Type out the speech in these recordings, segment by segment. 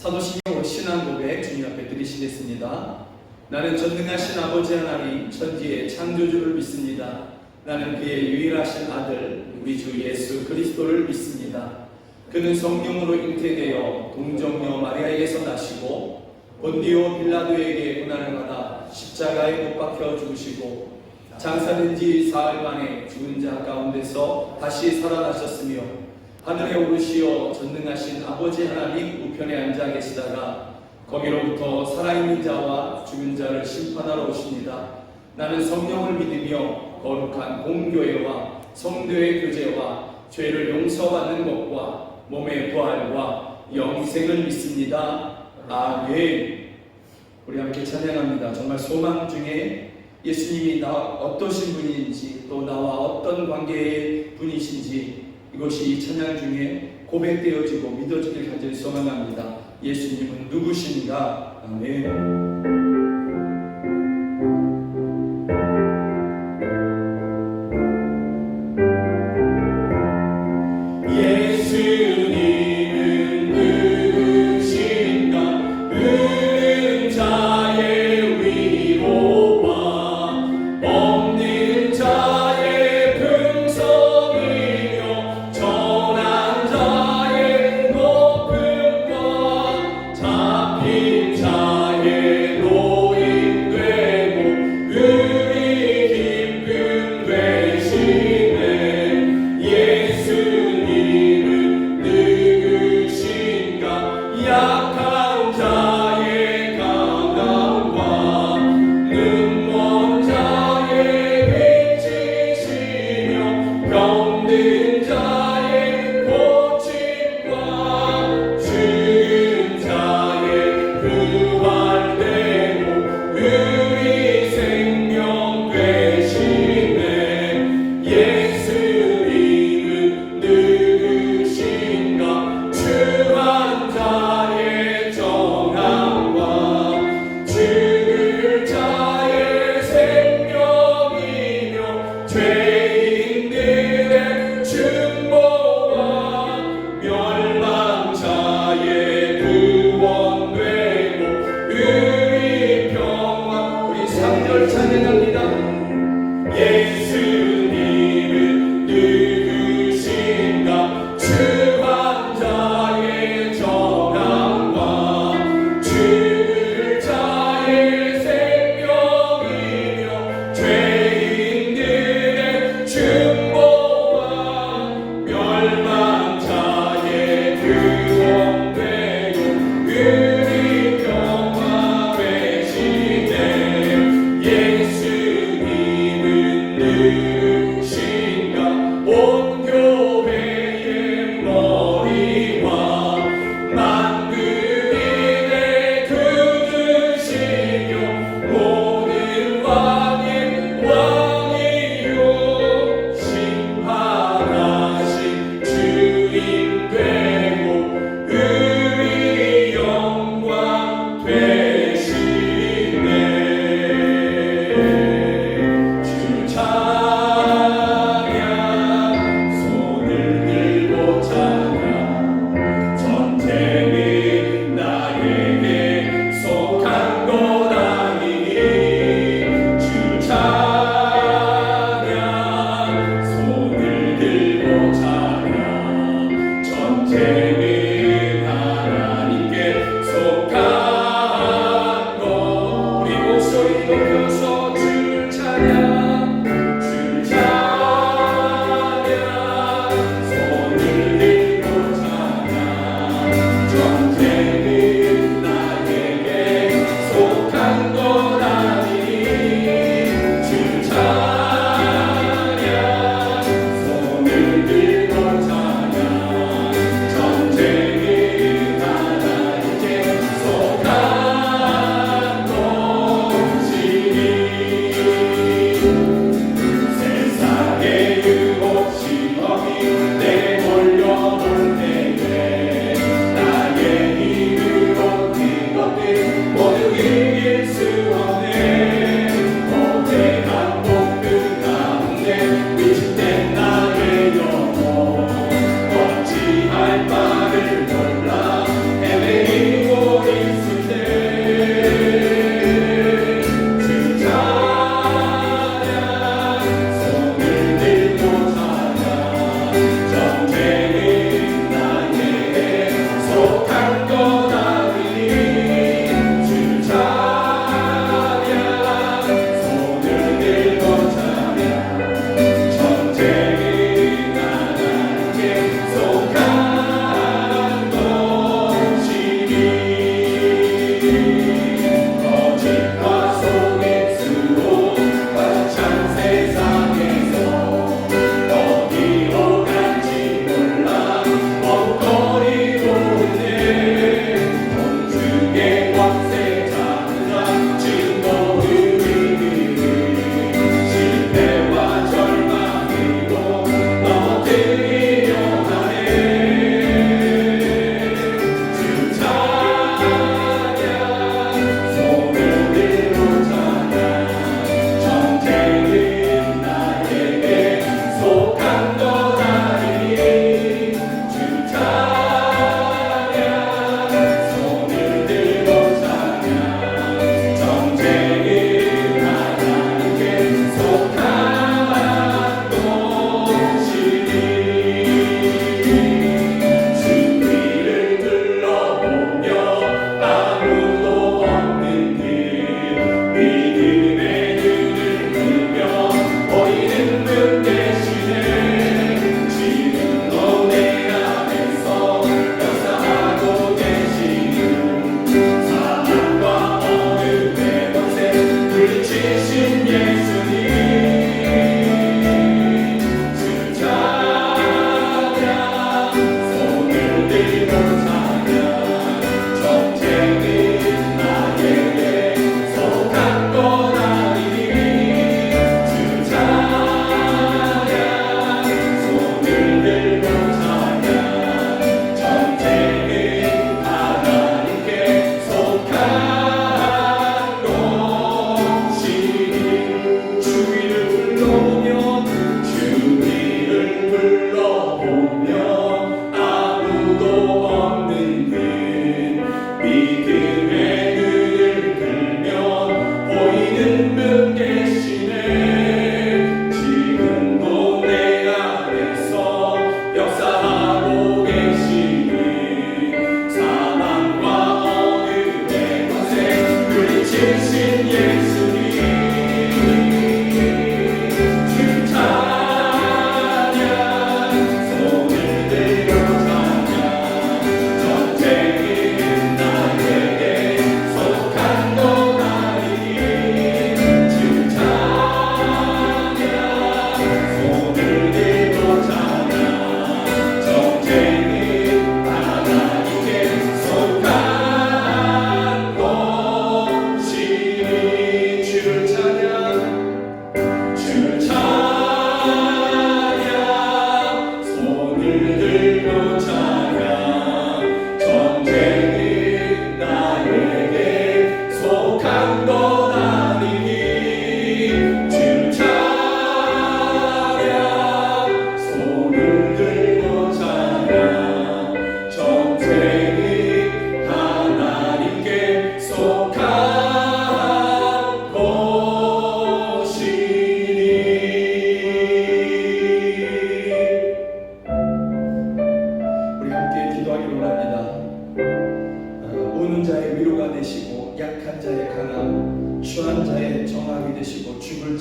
사도신경 신앙 고백 주님 앞에 드리시겠습니다. 나는 전능하신 아버지 하나님 천지의 창조주를 믿습니다. 나는 그의 유일하신 아들 우리 주 예수 그리스도를 믿습니다. 그는 성령으로 잉태되어 동정녀 마리아에게서 나시고 본디오 빌라도에게 고난을 받아 십자가에 못 박혀 죽으시고 장사된 지 사흘 만에 죽은 자 가운데서 다시 살아나셨으며 하늘에 오르시어 전능하신 아버지 하나님 우편에 앉아 계시다가 거기로부터 살아있는 자와 죽은 자를 심판하러 오십니다. 나는 성령을 믿으며 거룩한 공교회와 성도의 교제와 죄를 용서받는 것과 몸의 부활과 영생을 믿습니다. 아멘. 우리 함께 찬양합니다. 정말 소망 중에 예수님이 나 어떠신 분인지 또 나와 어떤 관계의 분이신지 이것이 이 찬양 중에 고백되어지고 믿어지길 간절히 소망합니다. 예수님은 누구신가? 아멘. 헤매이고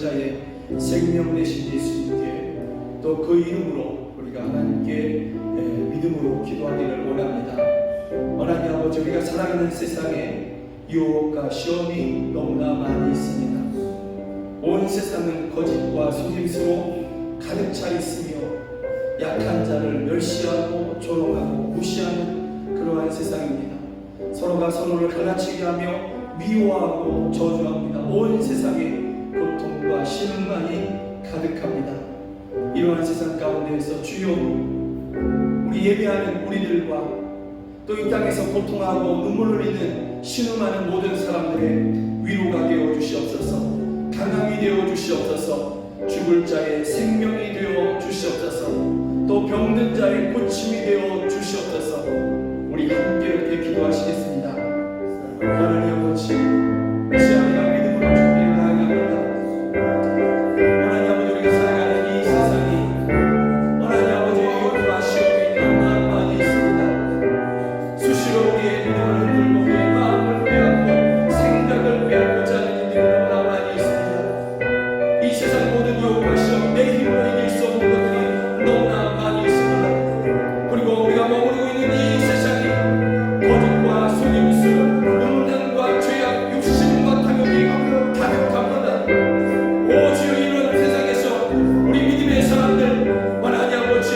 자의 생명 되신 예수님께 또 그 이름으로 우리가 하나님께 믿음으로 기도하기를 원합니다. 하나님 아버지, 우리가 살아가는 세상에 유혹과 시험이 너무나 많이 있습니다. 온 세상은 거짓과 속임수로 가득 차 있으며 약한 자를 멸시하고 조롱하고 무시하는 그러한 세상입니다. 서로가 서로를 갈라치게 하며 미워하고 저주합니다. 온 세상에 고통과 신음만이 가득합니다. 이러한 세상 가운데에서 주여, 우리 예배하는 우리들과 또 이 땅에서 고통하고 눈물을 흘리는 신음하는 모든 사람들의 위로가 되어 주시옵소서. 강함이 되어 주시옵소서. 죽을 자의 생명이 되어 주시옵소서. 또 병든 자의 고침이 되어 주시옵소서. 우리 함께 이렇게 기도하시겠습니다. 하나님 아버지, 이 시간에 믿음으로 주께 나아갑니다. 하나님 아버지, 우리가 살아가는 이 세상이 하나님 아버지 유혹과 시험이 너무나 많이 있습니다. 수시로 우리의 믿음을 흔들고 우리의 마음을 빼앗고 생각을 빼앗고자 하는 일들이 너무나 많이 있습니다. 이 세상 모든 유혹과 시험, 내 힘으로 이길 수 없는 것들이 너무나 많이 있습니다. 그리고 우리가 머무르고 있는 이 세상이 거짓과 속임수, 음란과 죄악, 육신과 탐욕이 가득합니다. 오 주여, 이런 세상에서 우리 믿음의 사람들, 하나님 아버지,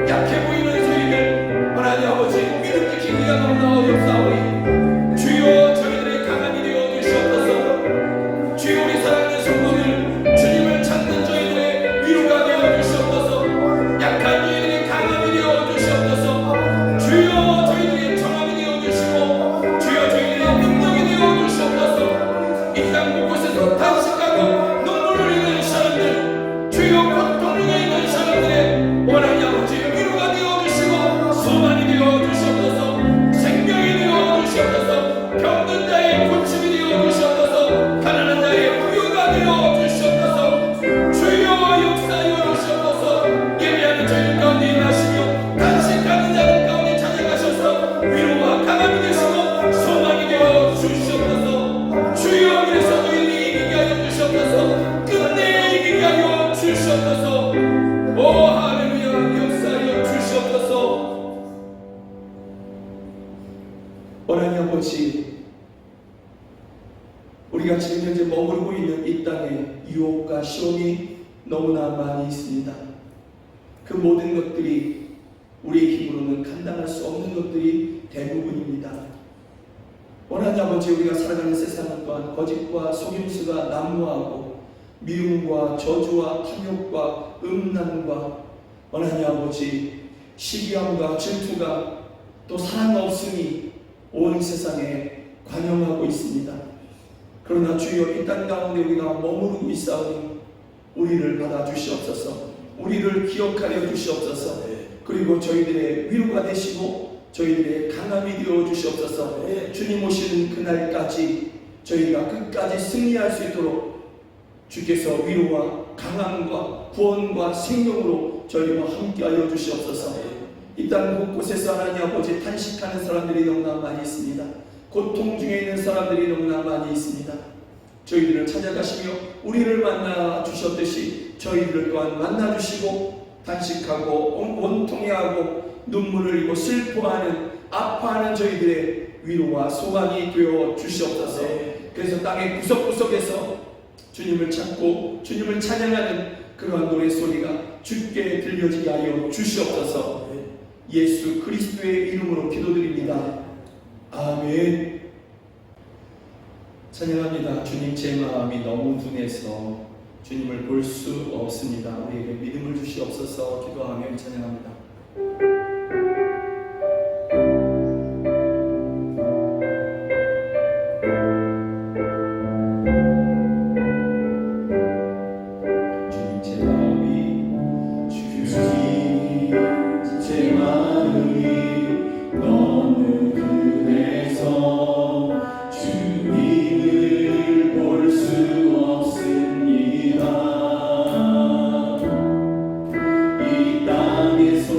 약해 보이는 저희들, 하나님 아버지, 믿음 지키기가 너무나 어렵사오니 주여, 저희들의 강함이 되어 주시옵소서. 주여, 우리 사랑하는 성도들, 주님을 찾는 저희들의 위로가 되어 주시옵소서. 약한 저희들의 강함이 되어 주시옵소서. 주여, 저희들의 정함이 되어 주시고 주여, 저희들의 능력이 되어 주시옵소서. 이 땅 곳곳에서 탄식하고 눈물을 흘리는 사람들, 주여, 고통 중에 있는 사람들의 하나님 아버지 위로가 되어 주시고 소망이 되어 주시옵소서. 생명이 되어 주시옵소서. 병든 자의 고침이 되어 주시옵소서. 가난한 자의 부유가 되어 주시옵소서. 주여, 역사하여 주시옵소서. 예배하는 저희 가운데 임하시며 탄식하는 자들 가운데 찾아가셔서 위로와 강함이 되시고 소망이 되어 주시옵소서. 주여, 그래서 너희들이 이기게 하여 주시옵소서. 끝내 이기게 하여 주시옵소서. 오 할렐루야, 역사하여 주시옵소서. 하나님 아버지, 우리가 지금 현재 머무르고 있는 이 땅에 유혹과 시험이 너무나 많이 있습니다. 그 모든 것들이 우리의 힘으로는 감당할 수 없는 것들이 대부분입니다. 하나님 아버지, 우리가 살아가는 세상 또한 거짓과 속임수가 난무하고 미움과 저주와 탐욕과 음란과 하나님 아버지 시기함과 질투가 또 사랑 없음이 온 세상에 관영하고 있습니다. 그러나 주여, 이 땅 가운데 우리가 머무르고 있사오니 우리를 받아주시옵소서. 우리를 기억하려 주시옵소서. 그리고 저희들의 위로가 되시고 저희들의 강함이 되어 주시옵소서. 주님 오시는 그날까지 저희가 끝까지 승리할 수 있도록 주께서 위로와 강함과 구원과 생명으로 저희와 함께하여 주시옵소서. 이 땅 곳곳에서 하나님 아버지 탄식하는 사람들이 너무나 많이 있습니다. 고통 중에 있는 사람들이 너무나 많이 있습니다. 저희들을 찾아가시며 우리를 만나 주셨듯이 저희들을 또한 만나 주시고 탄식하고 원통해하고 눈물을 흘리고 슬퍼하는 아파하는 저희들의 위로와 소망이 되어 주시옵소서. 그래서 땅의 구석구석에서 주님을 찾고 주님을 찬양하는 그러한 노래 소리가 주께 들려지게 하여 주시옵소서. 예수 그리스도의 이름으로 기도드립니다. 아멘. 찬양합니다. 주님, 제 마음이 너무 둔해서 주님을 볼 수 없습니다. 우리에게 믿음을 주시옵소서. 기도하며 찬양합니다. 이 땅에서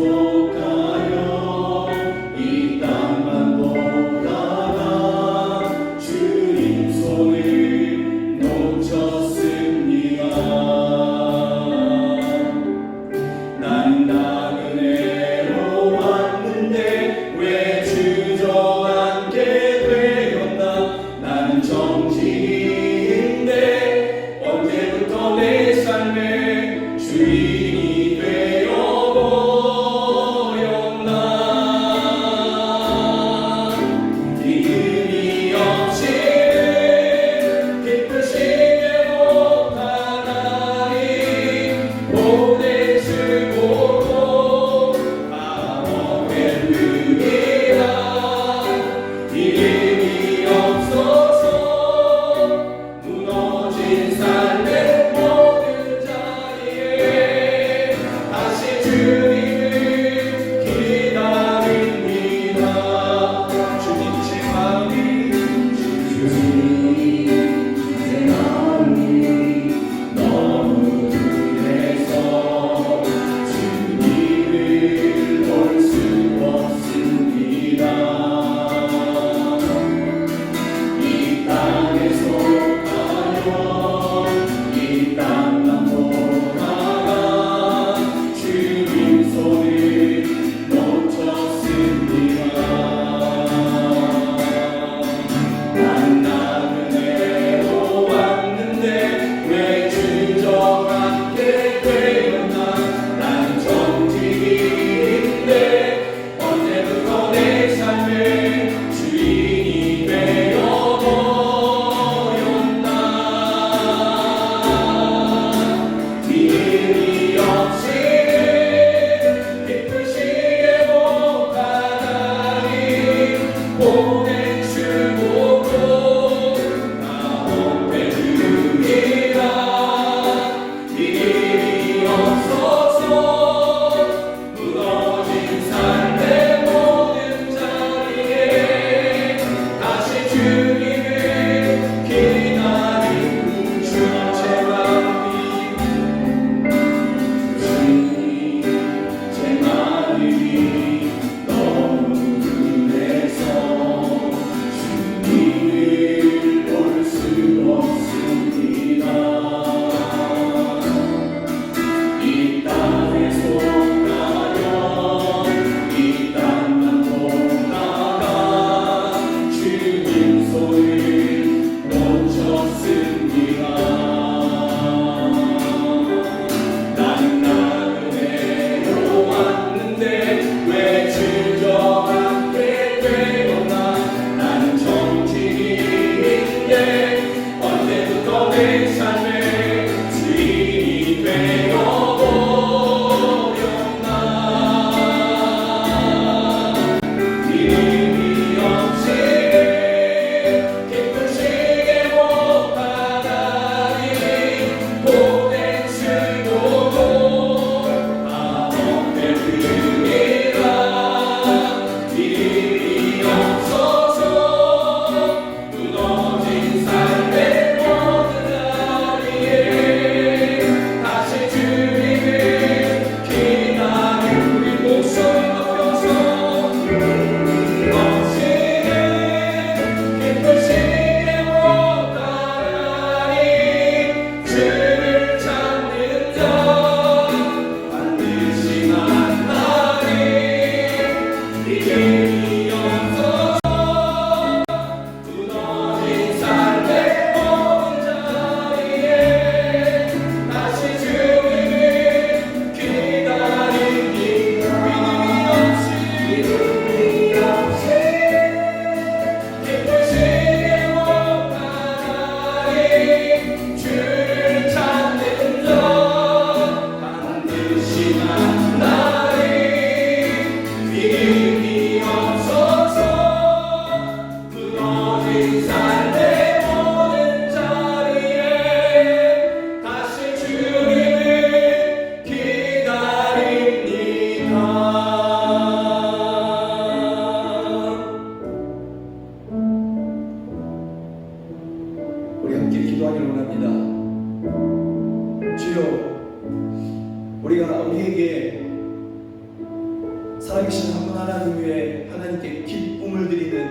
살아계신 한 분 하나님 위에 하나님께 기쁨을 드리는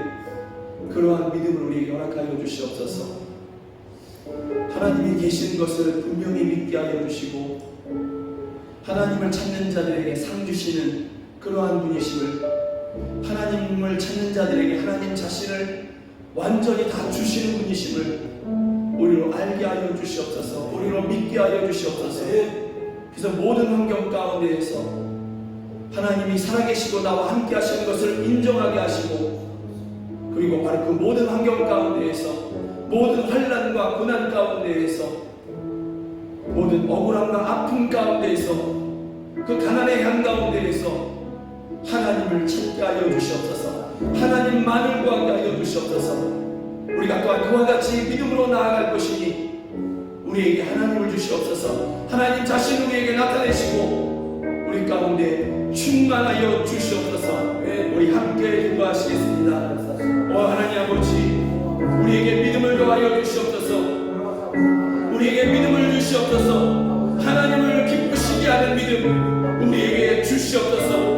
그러한 믿음을 우리에게 허락하여 주시옵소서. 하나님이 계신 것을 분명히 믿게 하여 주시고 하나님을 찾는 자들에게 상 주시는 그러한 분이심을, 하나님을 찾는 자들에게 하나님 자신을 완전히 다 주시는 분이심을 우리로 알게 하여 주시옵소서. 우리로 믿게 하여 주시옵소서. 그래서 모든 환경 가운데에서 하나님이 살아계시고 나와 함께 하시는 것을 인정하게 하시고, 그리고 바로 그 모든 환경 가운데에서, 모든 환난과 고난 가운데에서, 모든 억울함과 아픔 가운데에서, 그 가난의 향 가운데에서 하나님을 찾게 하여 주시옵소서. 하나님만을 구하게 하여 주시옵소서. 우리가 또한 그와 같이 믿음으로 나아갈 것이니 우리에게 하나님을 주시옵소서. 하나님 자신 우리에게 나타내시고 우리 가운데 가운데 충만하여 주시옵소서. 우리 함께 기도하시겠습니다. 하나님 아버지, 우리에게 믿음을 더하여 주시옵소서. 우리에게 믿음을 주시옵소서. 하나님을 기쁘시게 하는 믿음 우리에게 주시옵소서.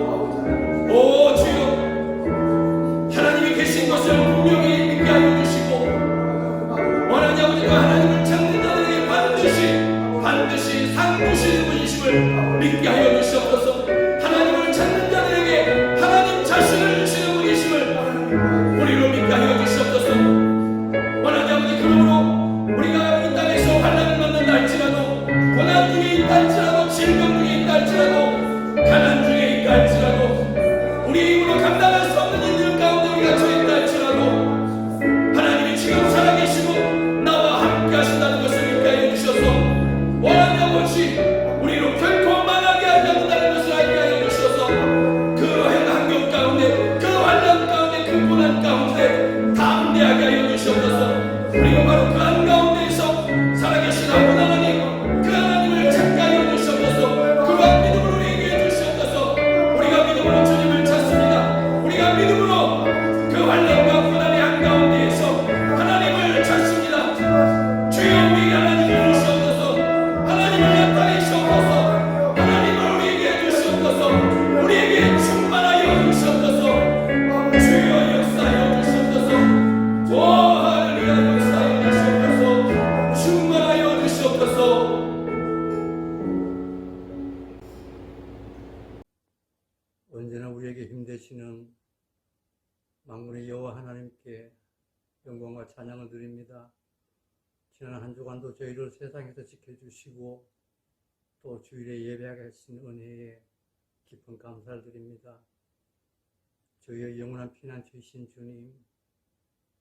주여, 하나님이 계신 것을 분명히 믿게 하여 주시고, 하나님 아버지가 하나님을 찾는 자들에게 반드시 상 주시는 분이심을 믿게 하여 주시옵소서. 하나님을 찾는 자들에게 하나님 자신을 주시는 분이심을 우리로 믿게 하여 주시옵소서. 하나님 아버지, 그러므로 우리가 이 땅에서 환난을 만난다 할지라도, 고난 중에 있다 할지라도, 질병 중에 있다 할지라도, 가난 중에 있다 할지라도, 우리의 힘으로 감당할 수 없는 일들 가운데 우리가 처했다 할지라도, 하나님이 지금 살아계시고 나와 함께 하신다는 것을 믿게 하여 주셔서, 하나님 아버지, 우리로 결코 망하게 하지 않는다는 것을 알게 하여 주셔서, 그 환경 가운데, 그 환난 가운데, 그 고난 가운데 담대하게 하여 주시옵소서. 우리가 바로 그 한가운데에서 살아계신 아버지 하나님, 그 하나님을 찾게 하여 주시옵소서. 그러한 믿음을 우리에게 주시옵소서. 우리가 믿음으로 주님을 찾습니다. 우리가 믿음으로 그 환난과 고난의 한가운데에서 하나님을 찾습니다. 주여, 우리 하나님을 주시옵소서. 하나님을 나타내시옵소서. 하나님을 우리에게 주시옵소서. 우리에게 충만하여 주시옵소서. 주여, 역사하여 주시옵소서. 할렐루야, 역사하여 주시옵소서. 충만하여 주시옵소서. 언제나 우리에게 힘되시는 만군의 여호와 하나님께 영광과 찬양을 드립니다. 지난 한 주간도 저희를 세상에서 지켜주시고 또 주일에 예배하게 하신 은혜에 깊은 감사를 드립니다. 저희의 영원한 피난처이신 주님,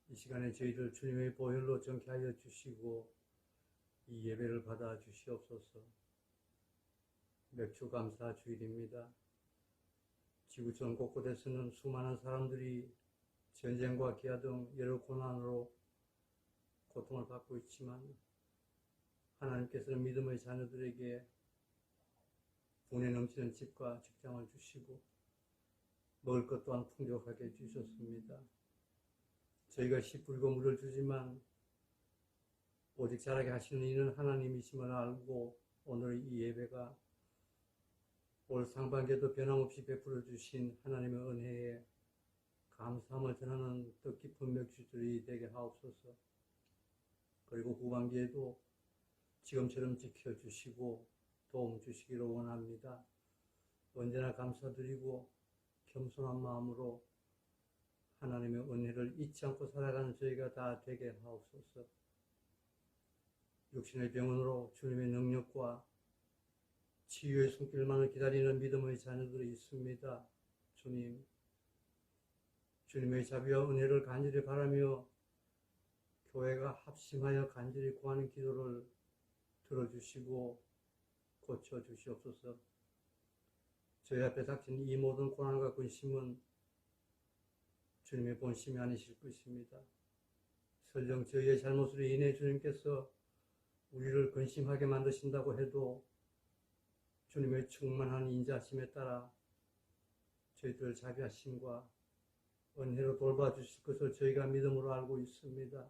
이 시간에 저희를 주님의 보혈로 정케하여 주시고 이 예배를 받아 주시옵소서. 맥주 감사 주일입니다. 지구촌 곳곳에서는 수많은 사람들이 전쟁과 기아 등 여러 고난으로 고통을 받고 있지만, 하나님께서는 믿음의 자녀들에게 분에 넘치는 집과 직장을 주시고 먹을 것 또한 풍족하게 주셨습니다. 저희가 씨 뿌리고 물을 주지만 오직 자라게 하시는 이는 하나님이심을 알고, 오늘 이 예배가 올 상반기에도 변함없이 베풀어 주신 하나님의 은혜에 감사함을 전하는 뜻깊은 맥주들이 되게 하옵소서. 그리고 후반기에도 지금처럼 지켜주시고 도움 주시기를 원합니다. 언제나 감사드리고 겸손한 마음으로 하나님의 은혜를 잊지 않고 살아가는 저희가 다 되게 하옵소서. 육신의 병원으로 주님의 능력과 치유의 손길만을 기다리는 믿음의 자녀들이 있습니다. 주님, 주님의 자비와 은혜를 간절히 바라며 교회가 합심하여 간절히 구하는 기도를 들어주시고 고쳐주시옵소서. 저희 앞에 닥친 이 모든 고난과 근심은 주님의 본심이 아니실 것입니다. 설령 저희의 잘못으로 인해 주님께서 우리를 근심하게 만드신다고 해도 주님의 충만한 인자하심에 따라 저희들을 자비하심과 은혜로 돌봐주실 것을 저희가 믿음으로 알고 있습니다.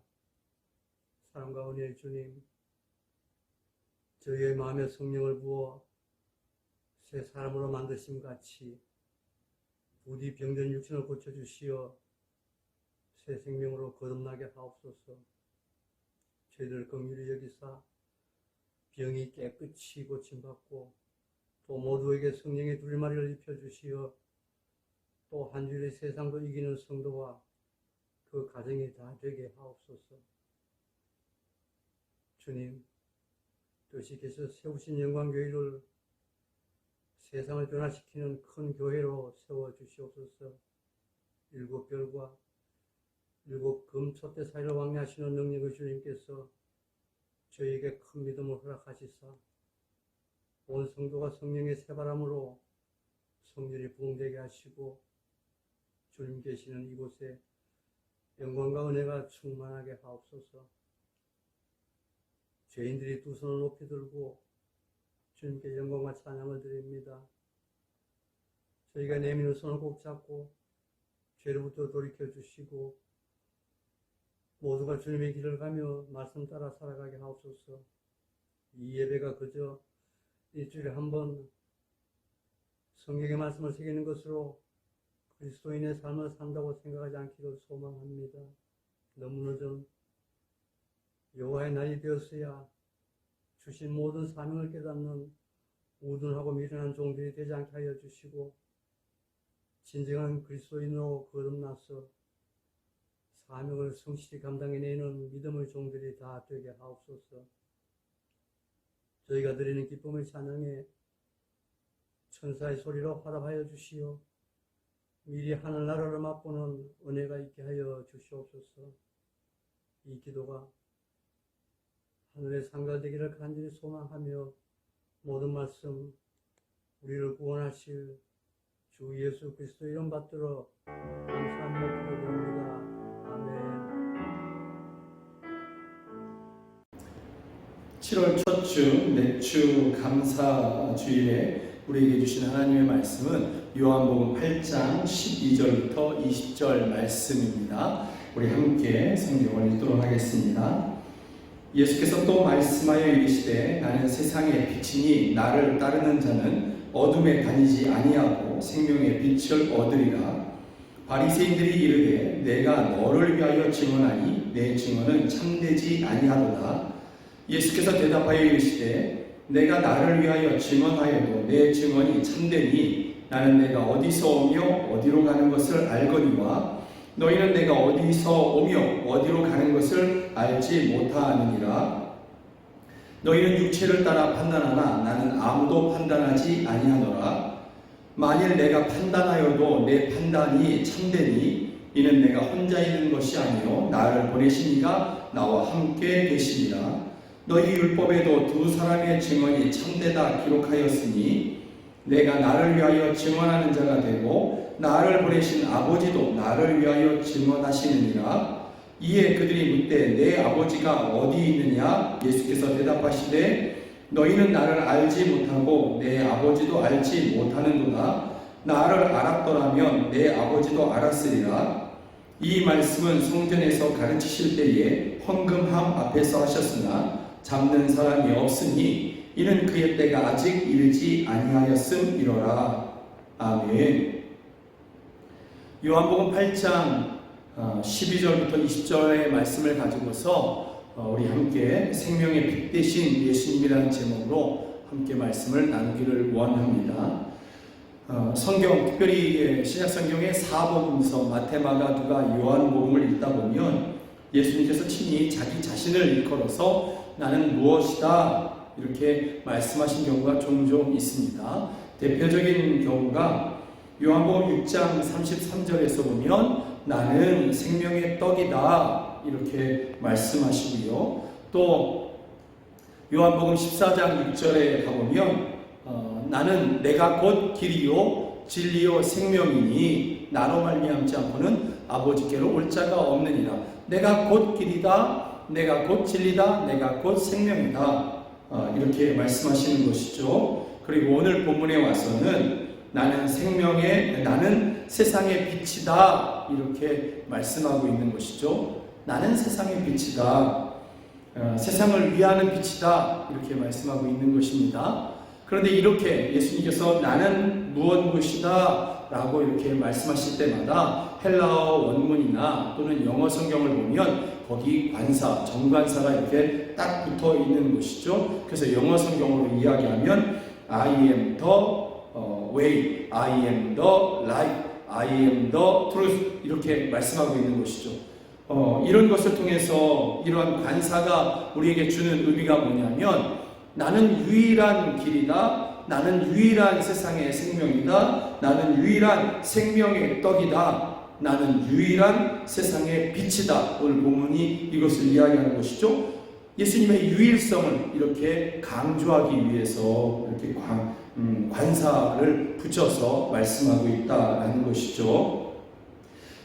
사랑과 은혜의 주님, 저희의 마음에 성령을 부어 새 사람으로 만드심 같이 부디 병든 육신을 고쳐주시어 새 생명으로 거듭나게 하옵소서. 저희들 긍휼히 여기사 병이 깨끗이 고침받고 또 모두에게 성령의 두리마리를 입혀주시어 또 한 주일의 세상도 이기는 성도와 그 가정이 다 되게 하옵소서. 주님, 뜻이께서 세우신 영광교회를 세상을 변화시키는 큰 교회로 세워주시옵소서. 일곱 별과 일곱 금 촛대 사이를 왕래하시는 능력의 주님께서 저희에게 큰 믿음을 허락하시사 온 성도가 성령의 새바람으로 성전이 부흥되게 하시고 주님 계시는 이곳에 영광과 은혜가 충만하게 하옵소서. 죄인들이 두 손을 높이 들고 주님께 영광과 찬양을 드립니다. 저희가 내미는 손을 꼭 잡고 죄로부터 돌이켜 주시고 모두가 주님의 길을 가며 말씀 따라 살아가게 하옵소서. 이 예배가 그저 일주일에 한 번 성경의 말씀을 새기는 것으로 그리스도인의 삶을 산다고 생각하지 않기를 소망합니다. 너무 늦은 여호와의 날이 되었어야 주신 모든 사명을 깨닫는 우둔하고 미련한 종들이 되지 않게 하여 주시고 진정한 그리스도인으로 거듭나서 사명을 성실히 감당해내는 믿음의 종들이 다 되게 하옵소서. 저희가 드리는 기쁨의 찬양에 천사의 소리로 화답하여 주시오. 미리 하늘나라를 맛보는 은혜가 있게 하여 주시옵소서. 이 기도가 하늘의 상가 되기를 간절히 소망하며 모든 말씀 우리를 구원하실 주 예수 그리스도 이름 받들어 감사한 목소리 드립니다. 아멘. 7월 첫 주, 넷주 감사 주일에 우리에게 주신 하나님의 말씀은 요한복음 8장 12절부터 20절 말씀입니다. 우리 함께 성경을 읽도록 하겠습니다. 예수께서 또 말씀하여 이르시되 나는 세상의 빛이니 나를 따르는 자는 어둠에 다니지 아니하고 생명의 빛을 얻으리라. 바리새인들이 이르되 내가 너를 위하여 증언하니 내 증언은 참되지 아니하도다. 예수께서 대답하여 이르시되 내가 나를 위하여 증언하여도 내 증언이 참되니 나는 내가 어디서 오며 어디로 가는 것을 알거니와 너희는 내가 어디서 오며 어디로 가는 것을 알지 못하느니라. 너희는 육체를 따라 판단하나 나는 아무도 판단하지 아니하노라. 만일 내가 판단하여도 내 판단이 참되니 이는 내가 혼자 있는 것이 아니요 나를 보내신 이가 나와 함께 계시니라. 너희 율법에도 두 사람의 증언이 참되다 기록하였으니 내가 나를 위하여 증언하는 자가 되고 나를 보내신 아버지도 나를 위하여 증언하시느니라. 이에 그들이 묻되 내 아버지가 어디 있느냐? 예수께서 대답하시되 너희는 나를 알지 못하고 내 아버지도 알지 못하는도다. 나를 알았더라면 내 아버지도 알았으리라. 이 말씀은 성전에서 가르치실 때에 헌금함 앞에서 하셨으나 잡는 사람이 없으니 이는 그의 때가 아직 이르지 아니하였음이로라. 아멘. 요한복음 8장 12절부터 20절의 말씀을 가지고서 우리 함께 생명의 빛 되신 예수님이라는 제목으로 함께 말씀을 나누기를 원합니다. 성경, 특별히 신약성경의 사복음서 마태마가 누가 요한복음을 읽다 보면 예수님께서 친히 자기 자신을 일컬어서 나는 무엇이다 이렇게 말씀하신 경우가 종종 있습니다. 대표적인 경우가 요한복음 6장 33절에서 보면 나는 생명의 떡이다 이렇게 말씀하시고요. 또 요한복음 14장 6절에 가보면 나는 내가 곧 길이요 진리요 생명이니 나로 말미암지 않고는 아버지께로 올 자가 없느니라. 내가 곧 길이다, 내가 곧 진리다, 내가 곧 생명이다 이렇게 말씀하시는 것이죠. 그리고 오늘 본문에 와서는 나는 세상의 빛이다 이렇게 말씀하고 있는 것이죠. 나는 세상의 빛이다, 세상을 위하는 빛이다 이렇게 말씀하고 있는 것입니다. 그런데 이렇게 예수님께서 나는 무엇이다 라고 이렇게 말씀하실 때마다 헬라어 원문이나 또는 영어 성경을 보면 거기 관사, 정관사가 이렇게 딱 붙어 있는 것이죠. 그래서 영어 성경으로 이야기하면 I am the way, I am the light, I am the truth 이렇게 말씀하고 있는 것이죠. 이런 것을 통해서 이러한 관사가 우리에게 주는 의미가 뭐냐면 나는 유일한 길이다, 나는 유일한 세상의 생명이다, 나는 유일한 생명의 떡이다, 나는 유일한 세상의 빛이다. 오늘 본문이 이것을 이야기하는 것이죠. 예수님의 유일성을 이렇게 강조하기 위해서 이렇게 관사를 붙여서 말씀하고 있다라는 것이죠.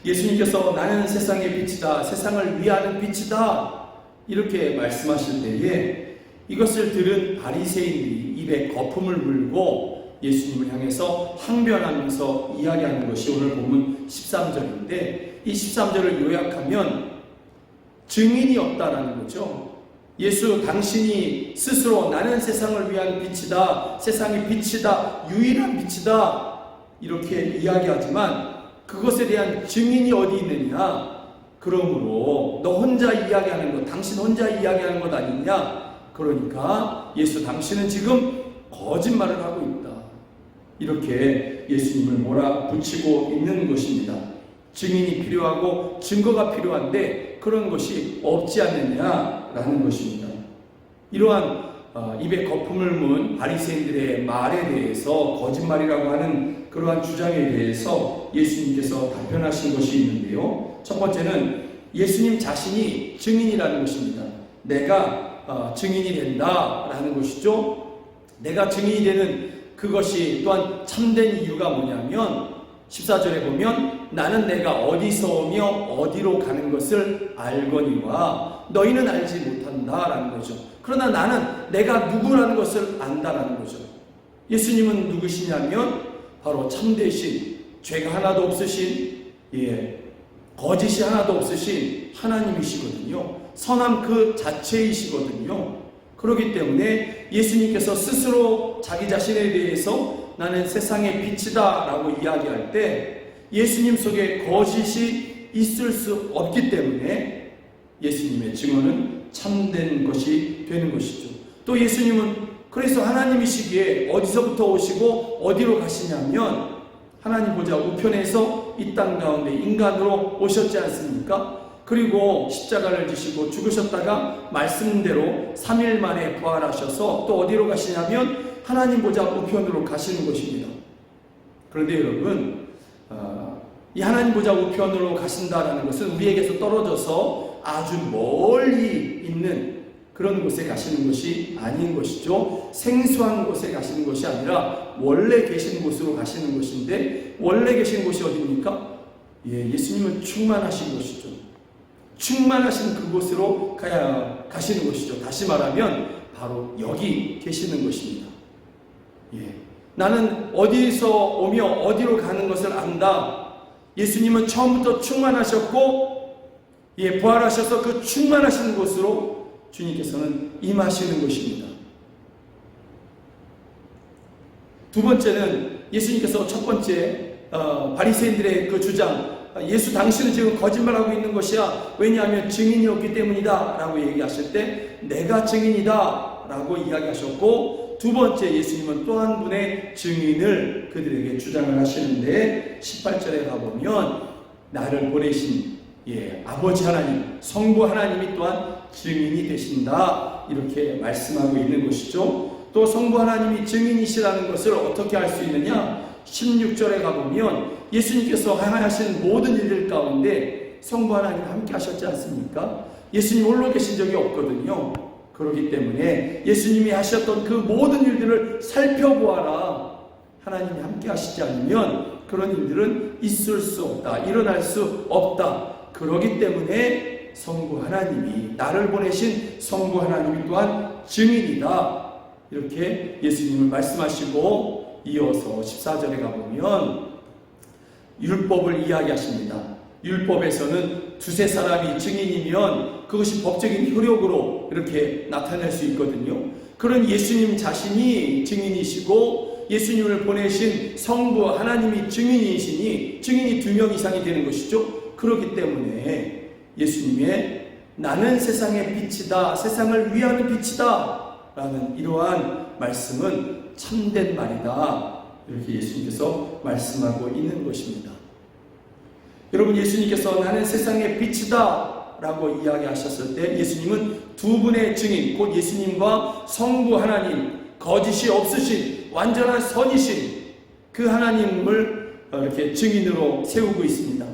예수님께서 나는 세상의 빛이다, 세상을 위하는 빛이다 이렇게 말씀하실 때에 이것을 들은 바리새인들이 입에 거품을 물고 예수님을 향해서 항변하면서 이야기하는 것이 오늘 본문 13절인데, 이 13절을 요약하면 증인이 없다라는 거죠. 예수 당신이 스스로 나는 세상을 위한 빛이다, 세상의 빛이다, 유일한 빛이다 이렇게 이야기하지만 그것에 대한 증인이 어디 있느냐? 그러므로 너 혼자 이야기하는 것, 당신 혼자 이야기하는 것 아니냐? 그러니까 예수 당신은 지금 거짓말을 하고 있다. 이렇게 예수님을 몰아붙이고 있는 것입니다. 증인이 필요하고 증거가 필요한데 그런 것이 없지 않느냐라는 것입니다. 이러한 입에 거품을 문 바리새인들의 말에 대해서, 거짓말이라고 하는 그러한 주장에 대해서 예수님께서 답변하신 것이 있는데요. 첫 번째는 예수님 자신이 증인이라는 것입니다. 내가 증인이 된다라는 것이죠. 내가 증인이 되는 그것이 또한 참된 이유가 뭐냐면 14절에 보면 나는 내가 어디서 오며 어디로 가는 것을 알거니와 너희는 알지 못한다라는 거죠. 그러나 나는 내가 누구라는 것을 안다라는 거죠. 예수님은 누구시냐면 바로 참되신, 죄가 하나도 없으신, 거짓이 하나도 없으신 하나님이시거든요. 선함 그 자체이시거든요. 그렇기 때문에 예수님께서 스스로 자기 자신에 대해서 나는 세상의 빛이다 라고 이야기할 때 예수님 속에 거짓이 있을 수 없기 때문에 예수님의 증언은 참된 것이 되는 것이죠. 또 예수님은 그래서 하나님이시기에 어디서부터 오시고 어디로 가시냐면 하나님 보좌 우편에서 이 땅 가운데 인간으로 오셨지 않습니까? 그리고 십자가를 지시고 죽으셨다가 말씀대로 3일 만에 부활하셔서 또 어디로 가시냐면 하나님 보좌 우편으로 가시는 것입니다. 그런데 여러분, 이 하나님 보좌 우편으로 가신다라는 것은 우리에게서 떨어져서 아주 멀리 있는 그런 곳에 가시는 것이 아닌 것이죠. 생소한 곳에 가시는 것이 아니라 원래 계신 곳으로 가시는 것인데, 원래 계신 곳이 어디입니까? 예수님은 충만하신 것이죠. 충만하신 그곳으로 가시는 것이죠. 다시 말하면 바로 여기 계시는 것입니다. 나는 어디서 오며 어디로 가는 것을 안다. 예수님은 처음부터 충만하셨고 부활하셔서 그 충만하신 곳으로 주님께서는 임하시는 것입니다. 두 번째는 예수님께서 첫 번째 바리새인들의 그 주장, 예수 당신은 지금 거짓말하고 있는 것이야. 왜냐하면 증인이 없기 때문이다 라고 얘기하실 때 내가 증인이다 라고 이야기하셨고, 두 번째 예수님은 또 한 분의 증인을 그들에게 주장을 하시는데 18절에 가보면 나를 보내신 아버지 하나님, 성부 하나님이 또한 증인이 되신다 이렇게 말씀하고 있는 것이죠. 또 성부 하나님이 증인이시라는 것을 어떻게 알 수 있느냐? 16절에 가보면 예수님께서 하신 모든 일들 가운데 성부 하나님 함께 하셨지 않습니까? 예수님 홀로 계신 적이 없거든요. 그렇기 때문에 예수님이 하셨던 그 모든 일들을 살펴보아라. 하나님이 함께 하시지 않으면 그런 일들은 있을 수 없다, 일어날 수 없다. 그렇기 때문에 성부 하나님이, 나를 보내신 성부 하나님이 또한 증인이다 이렇게 예수님을 말씀하시고, 이어서 14절에 가보면 율법을 이야기하십니다. 율법에서는 두세 사람이 증인이면 그것이 법적인 효력으로 이렇게 나타낼 수 있거든요. 그런 예수님 자신이 증인이시고 예수님을 보내신 성부 하나님이 증인이시니 증인이 2명 이상이 되는 것이죠. 그렇기 때문에 예수님의 나는 세상의 빛이다, 세상을 위하는 빛이다 라는 이러한 말씀은 참된 말이다 이렇게 예수님께서 말씀하고 있는 것입니다. 여러분, 예수님께서 나는 세상의 빛이다 라고 이야기하셨을 때 예수님은 두 분의 증인, 곧 예수님과 성부 하나님, 거짓이 없으신 완전한 선이신 그 하나님을 이렇게 증인으로 세우고 있습니다.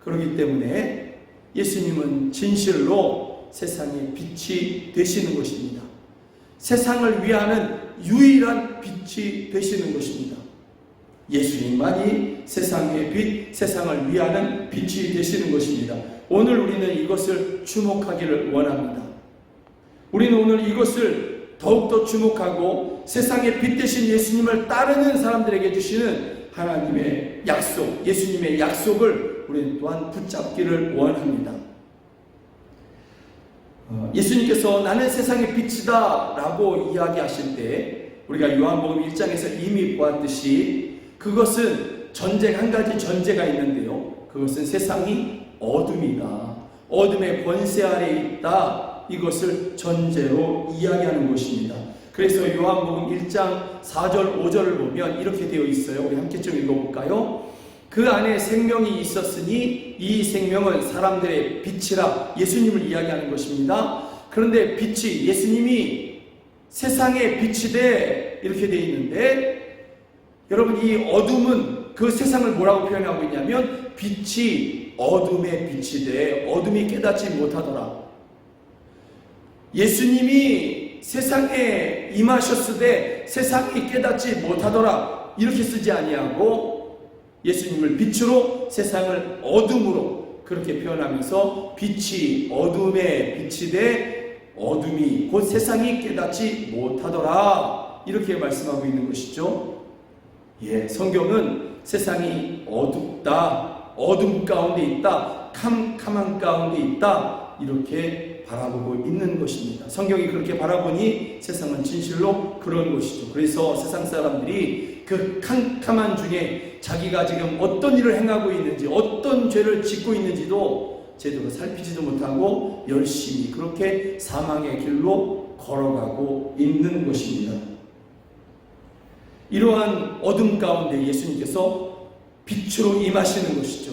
그렇기 때문에 예수님은 진실로 세상의 빛이 되시는 것입니다. 세상을 위하는 유일한 빛이 되시는 것입니다. 예수님만이 세상의 빛, 세상을 위하는 빛이 되시는 것입니다. 오늘 우리는 이것을 주목하기를 원합니다. 우리는 오늘 이것을 더욱더 주목하고 세상의 빛 대신 예수님을 따르는 사람들에게 주시는 하나님의 약속, 예수님의 약속을 우리는 또한 붙잡기를 원합니다. 예수님께서 나는 세상의 빛이다 라고 이야기하실 때 우리가 요한복음 1장에서 이미 보았듯이 그것은 한 가지 전제가 있는데요. 그것은 세상이 어둠이다, 어둠의 권세 아래에 있다, 이것을 전제로 이야기하는 것입니다. 그래서 요한복음 1장 4절 5절을 보면 이렇게 되어 있어요. 우리 함께 좀 읽어볼까요? 그 안에 생명이 있었으니 이 생명은 사람들의 빛이라, 예수님을 이야기하는 것입니다. 그런데 빛이, 예수님이 세상의 빛이 돼 이렇게 되어 있는데, 여러분 이 어둠은 그 세상을 뭐라고 표현하고 있냐면 빛이 어둠의 빛이 돼 어둠이 깨닫지 못하더라. 예수님이 세상에 임하셨으되 세상이 깨닫지 못하더라 이렇게 쓰지 아니하고 예수님을 빛으로 세상을 어둠으로 그렇게 표현하면서 빛이 어둠의 빛이 돼 어둠이 곧 세상이 깨닫지 못하더라 이렇게 말씀하고 있는 것이죠. 성경은 세상이 어둡다, 어둠 가운데 있다, 캄캄한 가운데 있다 이렇게 바라보고 있는 것입니다. 성경이 그렇게 바라보니 세상은 진실로 그런 것이죠. 그래서 세상 사람들이 그 캄캄한 중에 자기가 지금 어떤 일을 행하고 있는지, 어떤 죄를 짓고 있는지도 제대로 살피지도 못하고 열심히 그렇게 사망의 길로 걸어가고 있는 것입니다. 이러한 어둠 가운데 예수님께서 빛으로 임하시는 것이죠.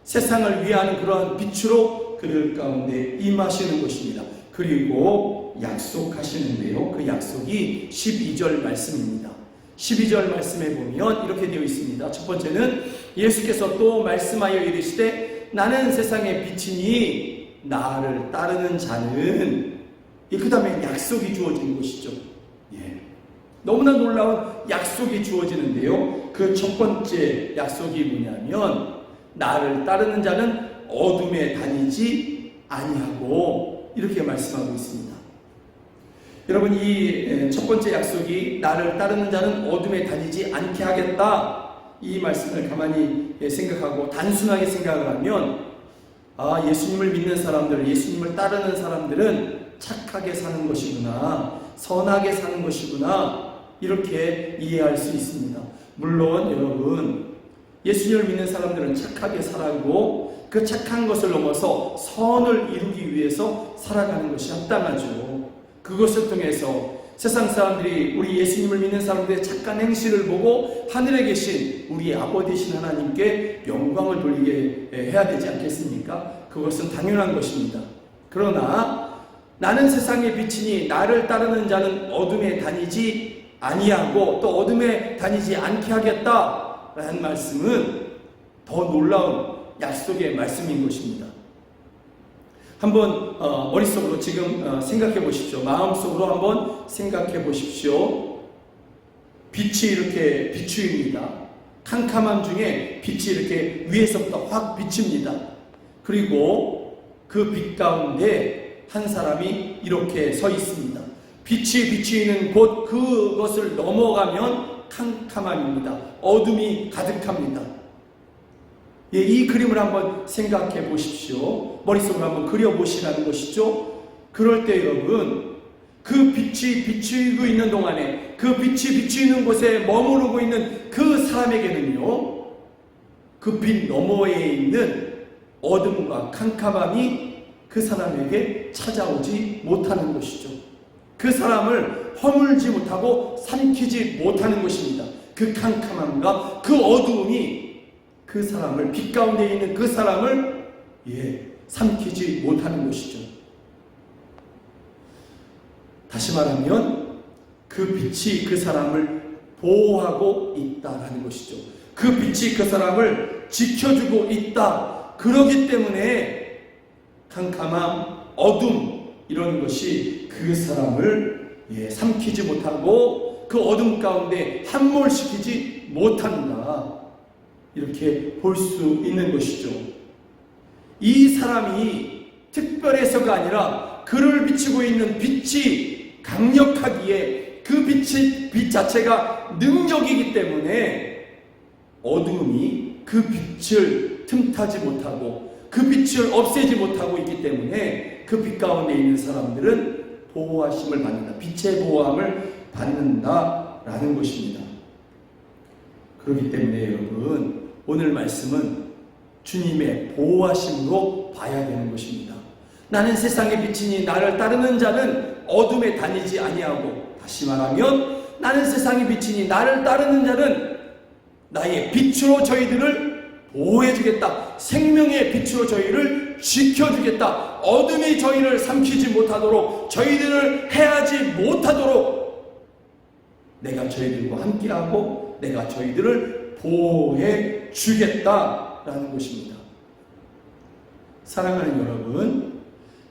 세상을 위하는 그러한 빛으로 그들 가운데 임하시는 것입니다. 그리고 약속하시는데요. 그 약속이 12절 말씀입니다. 12절 말씀에 보면 이렇게 되어 있습니다. 첫 번째는 예수께서 또 말씀하여 이르시되 나는 세상의 빛이니 나를 따르는 자는, 그 다음에 약속이 주어지는 것이죠. 너무나 놀라운 약속이 주어지는데요. 그 첫 번째 약속이 뭐냐면 나를 따르는 자는 어둠에 다니지 아니하고 이렇게 말씀하고 있습니다. 여러분 이 첫 번째 약속이 나를 따르는 자는 어둠에 다니지 않게 하겠다, 이 말씀을 가만히 생각하고 단순하게 생각을 하면 예수님을 믿는 사람들, 예수님을 따르는 사람들은 착하게 사는 것이구나, 선하게 사는 것이구나 이렇게 이해할 수 있습니다. 물론 여러분 예수님을 믿는 사람들은 착하게 살아가고 그 착한 것을 넘어서 선을 이루기 위해서 살아가는 것이 합당하죠. 그것을 통해서 세상 사람들이 우리 예수님을 믿는 사람들의 착한 행실을 보고 하늘에 계신 우리 아버지신 하나님께 영광을 돌리게 해야 되지 않겠습니까? 그것은 당연한 것입니다. 그러나 나는 세상의 빛이니 나를 따르는 자는 어둠에 다니지 아니하고 또 어둠에 다니지 않게 하겠다 라는 말씀은 더 놀라운 약속의 말씀인 것입니다. 한번 머릿속으로 지금 생각해 보십시오. 마음속으로 한번 생각해 보십시오. 빛이 이렇게 비추입니다. 캄캄함 중에 빛이 이렇게 위에서부터 확 비칩니다. 그리고 그 빛 가운데 한 사람이 이렇게 서 있습니다. 빛이 비추이는 곳 그것을 넘어가면 캄캄함입니다. 어둠이 가득합니다. 이 그림을 한번 생각해 보십시오. 머릿속으로 한번 그려보시라는 것이죠. 그럴 때 여러분 그 빛이 비추이고 있는 동안에 그 빛이 비추이는 곳에 머무르고 있는 그 사람에게는요, 그 빛 너머에 있는 어둠과 캄캄함이 그 사람에게 찾아오지 못하는 것이죠. 그 사람을 허물지 못하고 삼키지 못하는 것입니다. 그 캄캄함과 그 어두움이 그 사람을, 빛 가운데 있는 그 사람을 삼키지 못하는 것이죠. 다시 말하면 그 빛이 그 사람을 보호하고 있다라는 것이죠. 그 빛이 그 사람을 지켜주고 있다. 그러기 때문에 캄캄함, 어둠 이런 것이 그 사람을 삼키지 못하고 그 어둠 가운데 함몰시키지 못한다. 이렇게 볼 수 있는 것이죠. 이 사람이 특별해서가 아니라 그를 비추고 있는 빛이 강력하기에 그 빛 자체가 능력이기 때문에 어둠이 그 빛을 틈타지 못하고 그 빛을 없애지 못하고 있기 때문에 그 빛 가운데 있는 사람들은 보호하심을 받는다. 빛의 보호함을 받는다라는 것입니다. 그렇기 때문에 여러분, 오늘 말씀은 주님의 보호하심으로 봐야 되는 것입니다. 나는 세상의 빛이니 나를 따르는 자는 어둠에 다니지 아니하고, 다시 말하면 나는 세상의 빛이니 나를 따르는 자는 나의 빛으로 저희들을 보호해주겠다. 생명의 빛으로 저희를 지켜주겠다. 어둠이 저희를 삼키지 못하도록, 저희들을 해하지 못하도록 내가 저희들과 함께하고 내가 저희들을 보호해 주겠다라는 것입니다. 사랑하는 여러분,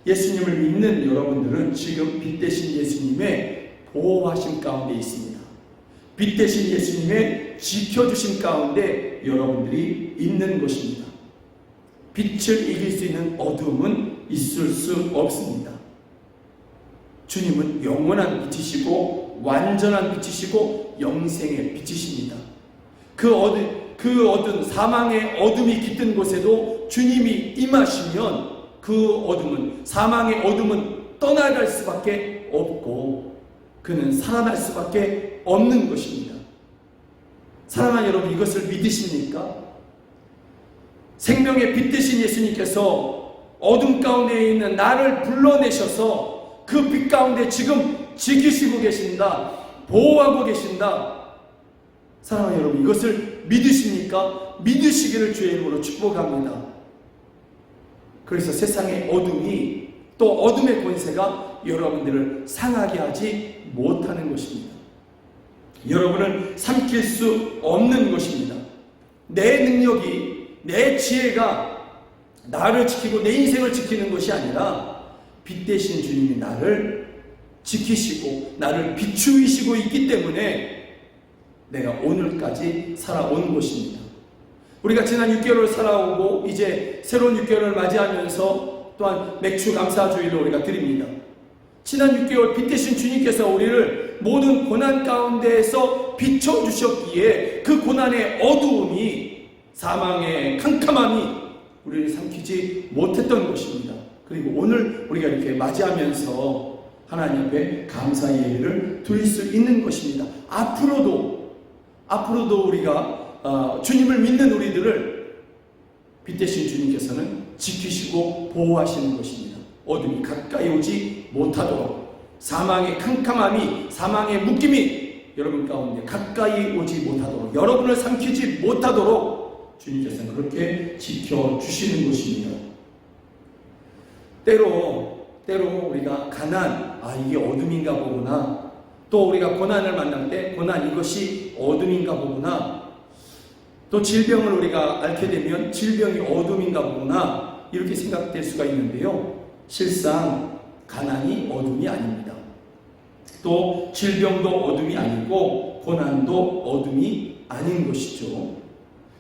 예수님을 믿는 여러분들은 지금 빛 대신 예수님의 보호하심 가운데 있습니다. 빛 대신 예수님의 지켜주심 가운데 여러분들이 있는 것입니다. 빛을 이길 수 있는 어둠은 있을 수 없습니다. 주님은 영원한 빛이시고 완전한 빛이시고 영생의 빛이십니다. 그 어두운 사망의 어둠이 깃든 곳에도 주님이 임하시면 그 어둠은, 사망의 어둠은 떠나갈 수밖에 없고 그는 살아날 수밖에 없는 것입니다. 사랑하는 여러분, 이것을 믿으십니까? 생명의 빛 되신 예수님께서 어둠 가운데 있는 나를 불러내셔서 그 빛 가운데 지금 지키시고 계신다, 보호하고 계신다. 사랑하는 여러분, 이것을 믿으십니까? 믿으시기를 주의 이름으로 축복합니다. 그래서 세상의 어둠이, 또 어둠의 권세가 여러분들을 상하게 하지 못하는 것입니다. 여러분을 삼킬 수 없는 것입니다. 내 능력이, 내 지혜가 나를 지키고 내 인생을 지키는 것이 아니라 빛 대신 주님이 나를 지키시고 나를 비추이시고 있기 때문에 내가 오늘까지 살아온 것입니다. 우리가 지난 6개월을 살아오고 이제 새로운 6개월을 맞이하면서 또한 맥주 감사주의를 우리가 드립니다. 지난 6개월 빛 대신 주님께서 우리를 모든 고난 가운데에서 비춰주셨기에 그 고난의 어두움이, 사망의 캄캄함이 우리를 삼키지 못했던 것입니다. 그리고 오늘 우리가 이렇게 맞이하면서 하나님 앞에 감사의 예배를 드릴 수 있는 것입니다. 앞으로도 우리가 주님을 믿는 우리들을 빛 대신 주님께서는 지키시고 보호하시는 것입니다. 어둠이 가까이 오지 못하도록, 사망의 캄캄함이, 사망의 묶임이 여러분 가운데 가까이 오지 못하도록, 여러분을 삼키지 못하도록 주님께서는 그렇게 지켜주시는 것입니다. 때로 우리가 가난, 이게 어둠인가 보구나, 또 우리가 고난을 만날 때 고난, 이것이 어둠인가 보구나, 또 질병을 우리가 앓게 되면 질병이 어둠인가 보구나, 이렇게 생각될 수가 있는데요. 실상 가난이 어둠이 아닙니다. 또 질병도 어둠이 아니고 고난도 어둠이 아닌 것이죠.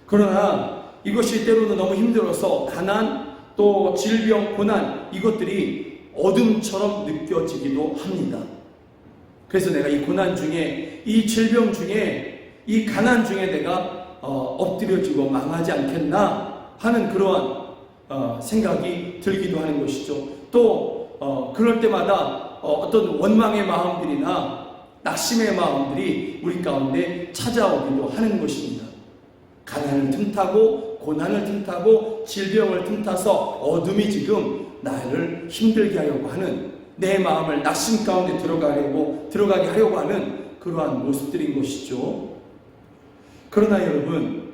그러나 이것이 때로는 너무 힘들어서 가난, 또 질병, 고난, 이것들이 어둠처럼 느껴지기도 합니다. 그래서 내가 이 고난 중에, 이 질병 중에, 이 가난 중에 내가 엎드려지고 망하지 않겠나 하는 그러한 생각이 들기도 하는 것이죠. 또 그럴 때마다 어떤 원망의 마음들이나 낙심의 마음들이 우리 가운데 찾아오기도 하는 것입니다. 가난을 틈타고 고난을 틈타고 질병을 틈타서 어둠이 지금 나를 힘들게 하려고 하는, 내 마음을 낙심 가운데 들어가게 하려고 하는 그러한 모습들인 것이죠. 그러나 여러분,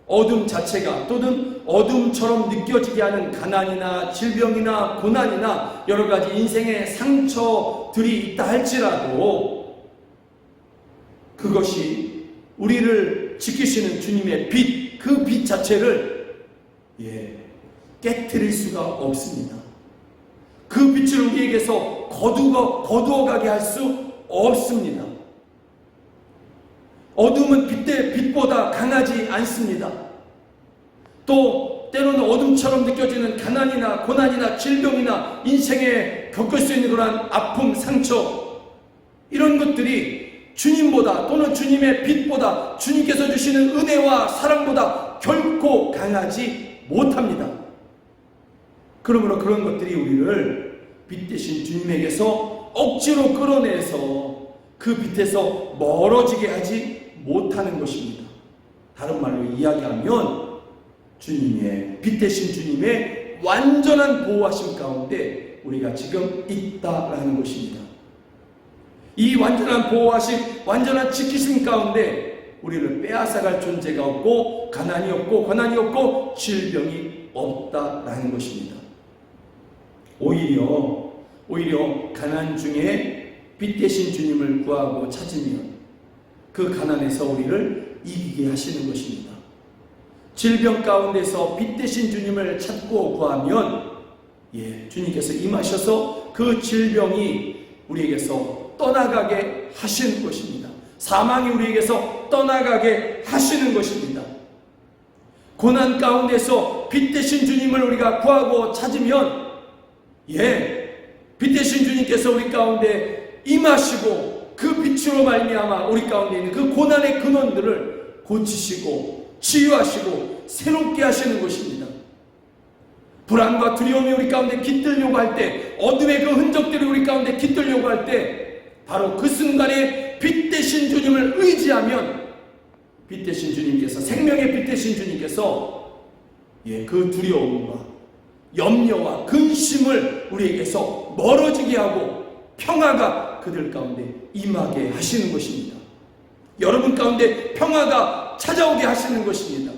어둠 자체가, 또는 어둠처럼 느껴지게 하는 가난이나 질병이나 고난이나 여러 가지 인생의 상처들이 있다 할지라도 그것이 우리를 지키시는 주님의 빛, 그 빛 자체를 깨트릴 수가 없습니다. 그 빛을 우리에게서 거두어가게 할 수 없습니다. 어둠은 빛보다 강하지 않습니다. 또 때로는 어둠처럼 느껴지는 가난이나 고난이나 질병이나 인생에 겪을 수 있는 그러한 아픔, 상처, 이런 것들이 주님보다 또는 주님의 빛보다 주님께서 주시는 은혜와 사랑보다 결코 강하지 못합니다. 그러므로 그런 것들이 우리를 빛 대신 주님에게서 억지로 끌어내서 그 빛에서 멀어지게 하지 못하는 것입니다. 다른 말로 이야기하면 주님의 빛 대신 주님의 완전한 보호하심 가운데 우리가 지금 있다라는 것입니다. 이 완전한 보호하심, 완전한 지키심 가운데 우리를 빼앗아갈 존재가 없고 가난이 없고 고난이 없고 질병이 없다라는 것입니다. 오히려 가난 중에 빛 대신 주님을 구하고 찾으면 그 가난에서 우리를 이기게 하시는 것입니다. 질병 가운데서 빛 대신 주님을 찾고 구하면 주님께서 임하셔서 그 질병이 우리에게서 떠나가게 하시는 것입니다. 사망이 우리에게서 떠나가게 하시는 것입니다. 고난 가운데서 빛 대신 주님을 우리가 구하고 찾으면 빛 대신 주님께서 우리 가운데 임하시고 그 빛으로 말미암아 우리 가운데 있는 그 고난의 근원들을 고치시고 치유하시고 새롭게 하시는 것입니다. 불안과 두려움이 우리 가운데 깃들려고 할 때, 어둠의 그 흔적들이 우리 가운데 깃들려고 할 때, 바로 그 순간에 빛 대신 주님을 의지하면 빛 대신 주님께서, 생명의 빛 대신 주님께서 그 두려움과 염려와 근심을 우리에게서 멀어지게 하고 평화가 그들 가운데 임하게 하시는 것입니다. 여러분 가운데 평화가 찾아오게 하시는 것입니다.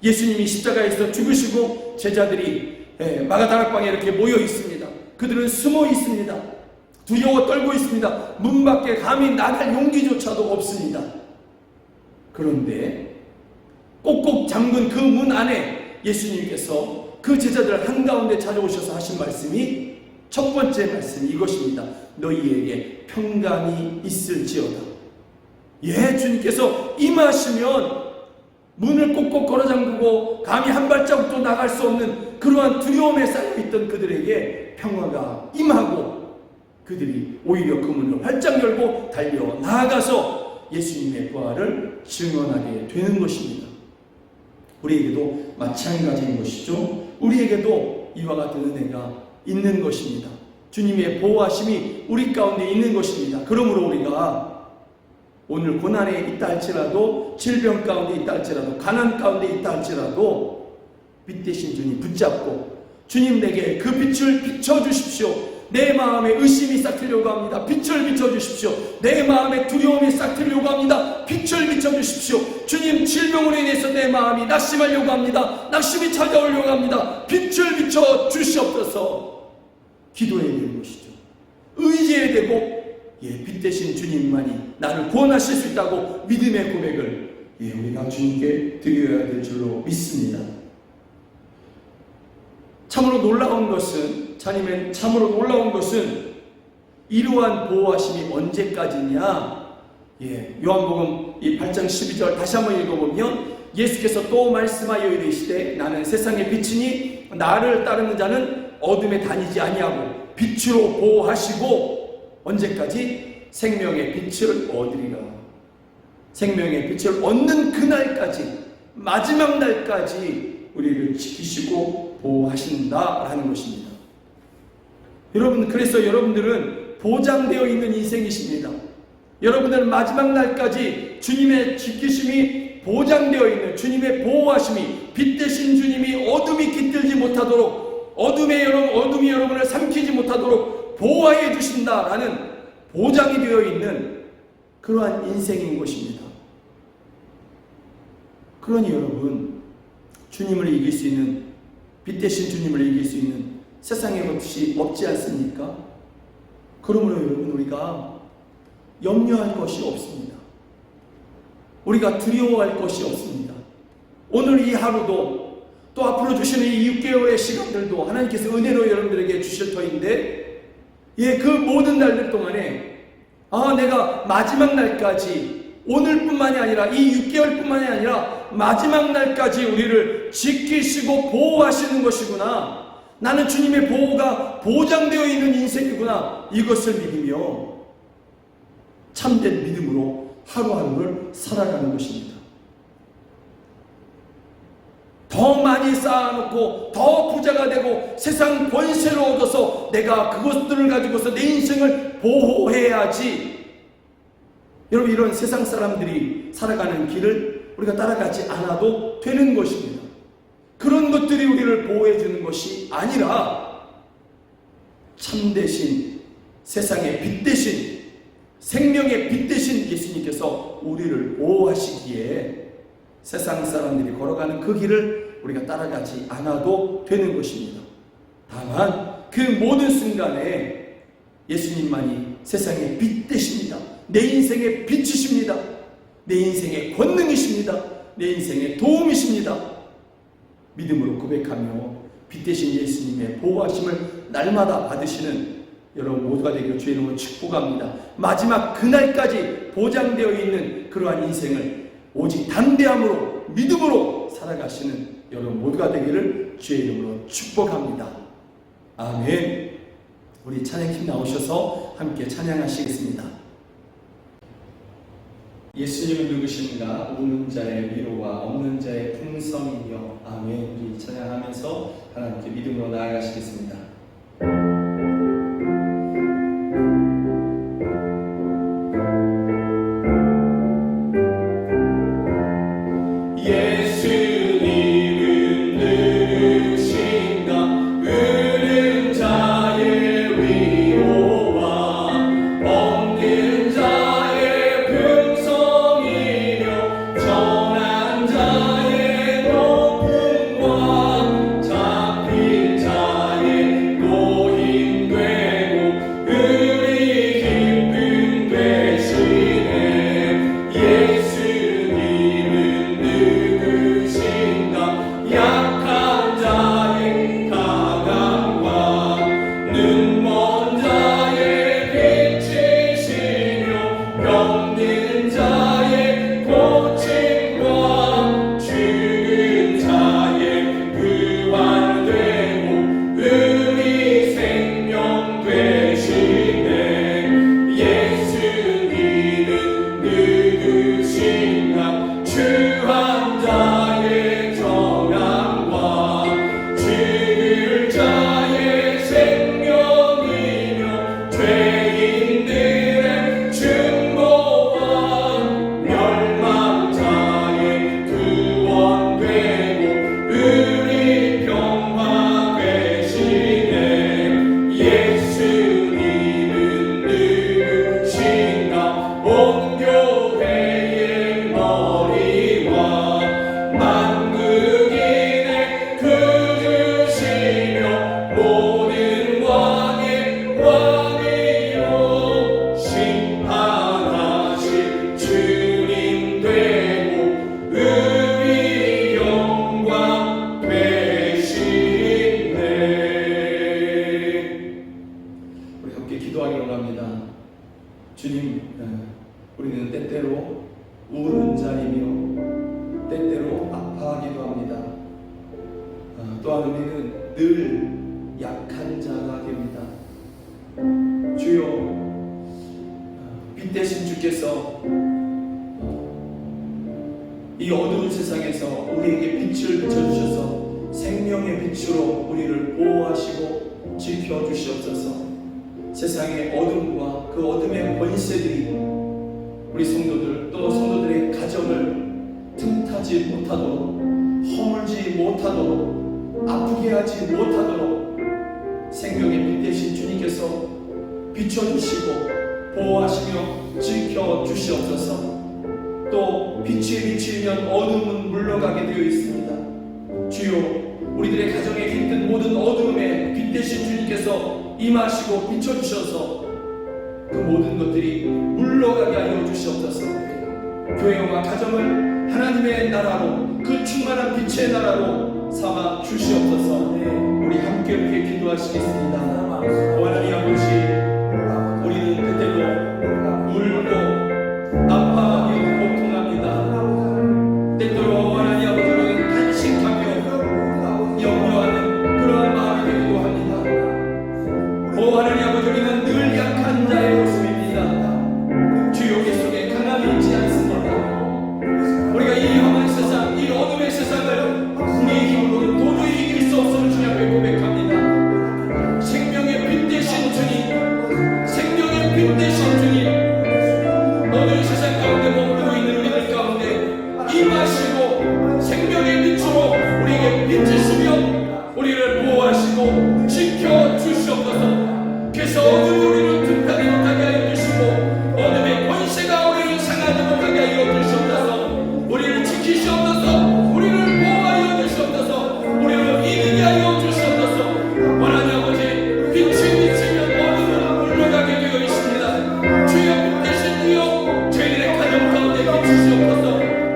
예수님이 십자가에서 죽으시고 제자들이 마가다락방에 이렇게 모여 있습니다. 그들은 숨어 있습니다. 두려워 떨고 있습니다. 문 밖에 감히 나갈 용기조차도 없습니다. 그런데 꼭꼭 잠근 그 문 안에 예수님께서 그 제자들 한가운데 찾아오셔서 하신 말씀이 첫 번째 말씀이 이것입니다. 너희에게 평강이 있을지어다. 주님께서 임하시면 문을 꼭꼭 걸어 잠그고 감히 한 발자국도 나갈 수 없는 그러한 두려움에 쌓여있던 그들에게 평화가 임하고 그들이 오히려 그 문을 활짝 열고 달려 나아가서 예수님의 부활을 증언하게 되는 것입니다. 우리에게도 마찬가지인 것이죠. 우리에게도 이와 같은 은혜가 있는 것입니다. 주님의 보호하심이 우리 가운데 있는 것입니다. 그러므로 우리가 오늘 고난에 있다 할지라도, 질병 가운데 있다 할지라도, 가난 가운데 있다 할지라도 빛 대신 주님 붙잡고 주님 내게 그 빛을 비춰주십시오. 내 마음에 의심이 싹 트려고 합니다. 빛을 비춰주십시오. 내 마음에 두려움이 싹 트려고 합니다. 빛을 비춰주십시오. 주님, 질병으로 인해서 내 마음이 낙심하려고 합니다. 낙심이 찾아오려고 합니다. 빛을 비춰주시옵소서. 기도해야 되는 것이죠. 의지해야 되고 빛 대신 주님만이 나를 구원하실 수 있다고 믿음의 고백을 우리가 주님께 드려야 될 줄로 믿습니다. 참으로 놀라운 것은 이러한 보호하심이 언제까지냐? 요한복음 8장 12절 다시 한번 읽어보면 예수께서 또 말씀하여 이르시되 나는 세상의 빛이니 나를 따르는 자는 어둠에 다니지 아니하고 빛으로 보호하시고 언제까지? 생명의 빛을 얻으리라. 생명의 빛을 얻는 그날까지, 마지막 날까지 우리를 지키시고 보호하신다라는 것입니다. 여러분, 그래서 여러분들은 보장되어 있는 인생이십니다. 여러분들은 마지막 날까지 주님의 지키심이 보장되어 있는, 주님의 보호하심이, 빛 대신 주님이 어둠이 깃들지 못하도록, 어둠이 여러분을 삼키지 못하도록 보호해 주신다라는 보장이 되어 있는 그러한 인생인 것입니다. 그러니 여러분, 주님을 이길 수 있는, 빛 대신 주님을 이길 수 있는 세상의 것이 없지 않습니까? 그러므로 여러분, 우리가 염려할 것이 없습니다. 우리가 두려워할 것이 없습니다. 오늘 이 하루도 또 앞으로 주시는 이 6개월의 시간들도 하나님께서 은혜로 여러분들에게 주실 터인데 그 모든 날들 동안에 내가 마지막 날까지, 오늘뿐만이 아니라 이 6개월뿐만이 아니라 마지막 날까지 우리를 지키시고 보호하시는 것이구나, 나는 주님의 보호가 보장되어 있는 인생이구나, 이것을 믿으며 참된 믿음으로 하루하루를 살아가는 것입니다. 더 많이 쌓아놓고 더 부자가 되고 세상 권세를 얻어서 내가 그것들을 가지고서 내 인생을 보호해야지. 여러분, 이런 세상 사람들이 살아가는 길을 우리가 따라가지 않아도 되는 것입니다. 그런 것들이 우리를 보호해 주는 것이 아니라 참되신 세상의 빛 대신 생명의 빛 대신 예수님께서 우리를 보호하시기에 세상 사람들이 걸어가는 그 길을 우리가 따라가지 않아도 되는 것입니다. 다만 그 모든 순간에 예수님만이 세상의 빛 되십니다. 내 인생의 빛이십니다. 내 인생의 권능이십니다. 내 인생의 도움이십니다. 믿음으로 고백하며 빛 되신 예수님의 보호하심을 날마다 받으시는 여러분 모두가 되기를 주의 이름으로 축복합니다. 마지막 그날까지 보장되어 있는 그러한 인생을 오직 담대함으로 믿음으로 살아가시는 여러분 모두가 되기를 주의 이름으로 축복합니다. 아멘. 우리 찬양팀 나오셔서 함께 찬양하시겠습니다. 예수님은 누구신가? 우는 자의 위로와 없는 자의 풍성이며. 아멘. 우리 찬양하면서 하나님께 믿음으로 나아가시겠습니다. 우리는 때때로 우는 자이며 때때로 아파하기도 합니다. 또한 우리는 늘 약한 자가 됩니다. 주여, 빛 대신 주께서 이 어두운 세상에서 우리에게 빛을 비춰주셔서 생명의 빛으로 우리를 보호하시고 지켜주시옵소서. 세상의 어둠과 그 어둠의 권세들이 우리 성도들 또 성도들의 가정을 틈타지 못하도록, 허물지 못하도록, 아프게 하지 못하도록 생명의 빛 대신 주님께서 비춰주시고 보호하시며 지켜주시옵소서. 또 빛이 비치면 어둠은 물러가게 되어 있습니다. 주여, 우리들의 가정에 깃든 모든 어둠에 빛 대신 주님께서 임하시고 비춰주셔서 그 모든 것들이 물러가게 하여 주시옵소서. 교회와 가정을 하나님의 나라로, 그 충만한 빛의 나라로 삼아 주시옵소서. 우리 함께 이렇게 기도하시겠습니다. 하나님 아버지, 우리는 그때로 울고 아파하며 고통합니다. 때때로 하나님 아버지는 탄식하며 염려하는 그러한 마음이 되기도 합니다. 하나님 아버지, 우리는 늘 약한 자의 모습입니다. 주여, 생명의 빛으로 우리에게 비치시며 우리를 보호하시고 지켜주시옵소서. 그래서 어둠이 우리를 틈타지 못하게 하여 주시고 어둠의 권세가 우리를 상하지 못하게 하여 주시옵소서. 우리를 지키시옵소서. 우리를 보호하여 주시옵소서. 우리를 이기게 하여 주시옵소서. 하나님 아버지, 빛이 비치면 어둠은 물러가게 되어 있습니다. 주여, 빛 대신 주여 저희들의 가정 가운데 비추시옵소서.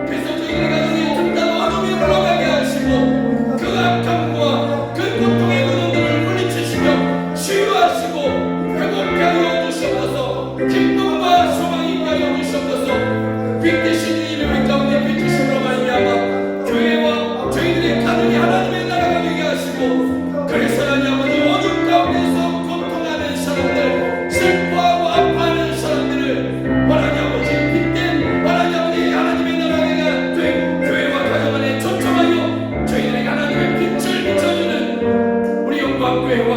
그래서 저희들의 가정에 틈타는 어둠이 물러가게 하시고 그 악함과 그 고통의 근원들을 물리치시며 치유하시고 회복케 하여 주시옵소서. 기쁨과 소망이 있게 하여 주시옵소서. 빛 대신 주님의 우리 가운데 비추심으로 말미암아 교회와 저희들의 가정이 하나님의 나라가 되게 하시고, 그래서 하나님 아버지, 어둠 가운데서 고통하는 사람들, 슬퍼하고 아파하는 사람들을 하나님 아버지 빛된 하나님 아버지 하나님의 나라가 된 교회와 가정 안에 초청하여 저희들에게 하나님의 빛을 비춰주는 우리 영광교회와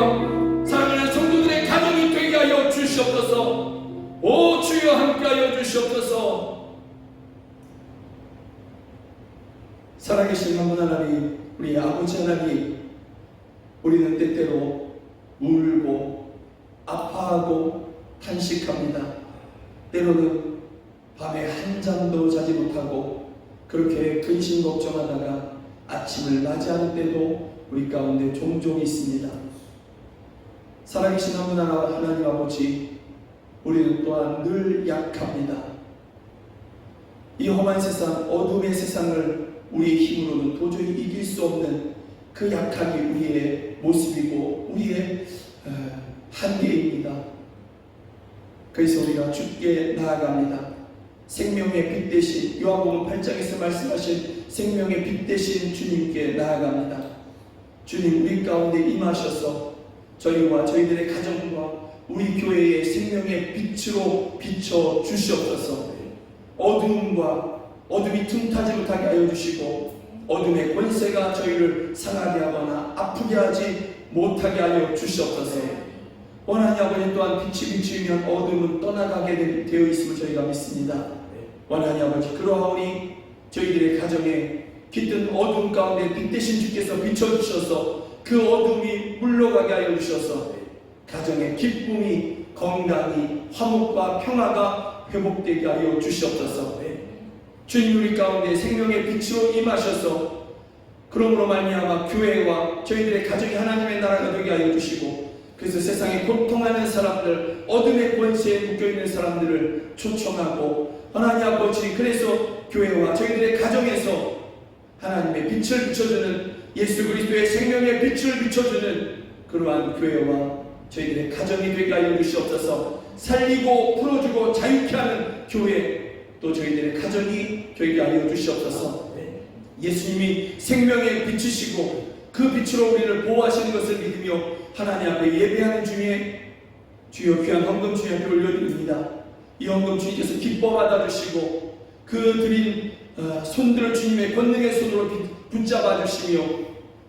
사랑하는 성도들의 가정이 되게 하여 주시옵소서. 오 주여, 함께하여 주시옵소서. 살아계신 한분 하나님, 우리 아버지 하나님, 우리는 때때로 울고 아파하고 탄식합니다. 때로는 밤에 한 잠도 자지 못하고 그렇게 근심 걱정하다가 아침을 맞이하는 때도 우리 가운데 종종 있습니다. 살아계신 한분 하나님 아버지, 우리는 또한 늘 약합니다. 이 험한 세상, 어둠의 세상을 우리의 힘으로는 도저히 이길 수 없는 그 약함이 우리의 모습이고 우리의 한계입니다. 그래서 우리가 주께 나아갑니다. 생명의 빛 대신, 요한복음 8장에서 말씀하신 생명의 빛 대신 주님께 나아갑니다. 주님, 우리 가운데 임하셔서 저희와 저희들의 가정과 우리 교회의 생명의 빛으로 비춰 주시옵소서. 어둠이 틈타지 못하게 하여 주시고 어둠의 권세가 저희를 상하게 하거나 아프게 하지 못하게 하여 주시옵소서. 원하니 아버지, 또한 빛이 비추면 어둠은 떠나가게 되어 있음을 저희가 믿습니다. 원하니 아버지, 그러하오니 저희들의 가정에 깃든 어둠 가운데 빛 대신 주께서 비춰주셔서 그 어둠이 물러가게 하여 주셔서 가정의 기쁨이, 건강이, 화목과 평화가 회복되게 하여 주시옵소서. 주님, 우리 가운데 생명의 빛으로 임하셔서 그러므로 말미암아 교회와 저희들의 가정이 하나님의 나라가 되게 하여 주시고, 그래서 세상에 고통하는 사람들, 어둠의 권세에 묶여있는 사람들을 초청하고 하나님 아버지, 그래서 교회와 저희들의 가정에서 하나님의 빛을 비춰주는, 예수 그리스도의 생명의 빛을 비춰주는 그러한 교회와 저희들의 가정이 되게 하여 주시옵소서. 살리고 풀어주고 자유케 하는 교회, 또 저희들의 가정이 되게 하여 주시옵소서. 예수님이 생명의 빛이시고 그 빛으로 우리를 보호하시는 것을 믿으며 하나님 앞에 예배하는 중에 주여 귀한 헌금 주님 앞에 올려드립니다. 이 헌금 주님께서 기뻐 받아주시고 그 드린 손들을 주님의 권능의 손으로 붙잡아 주시며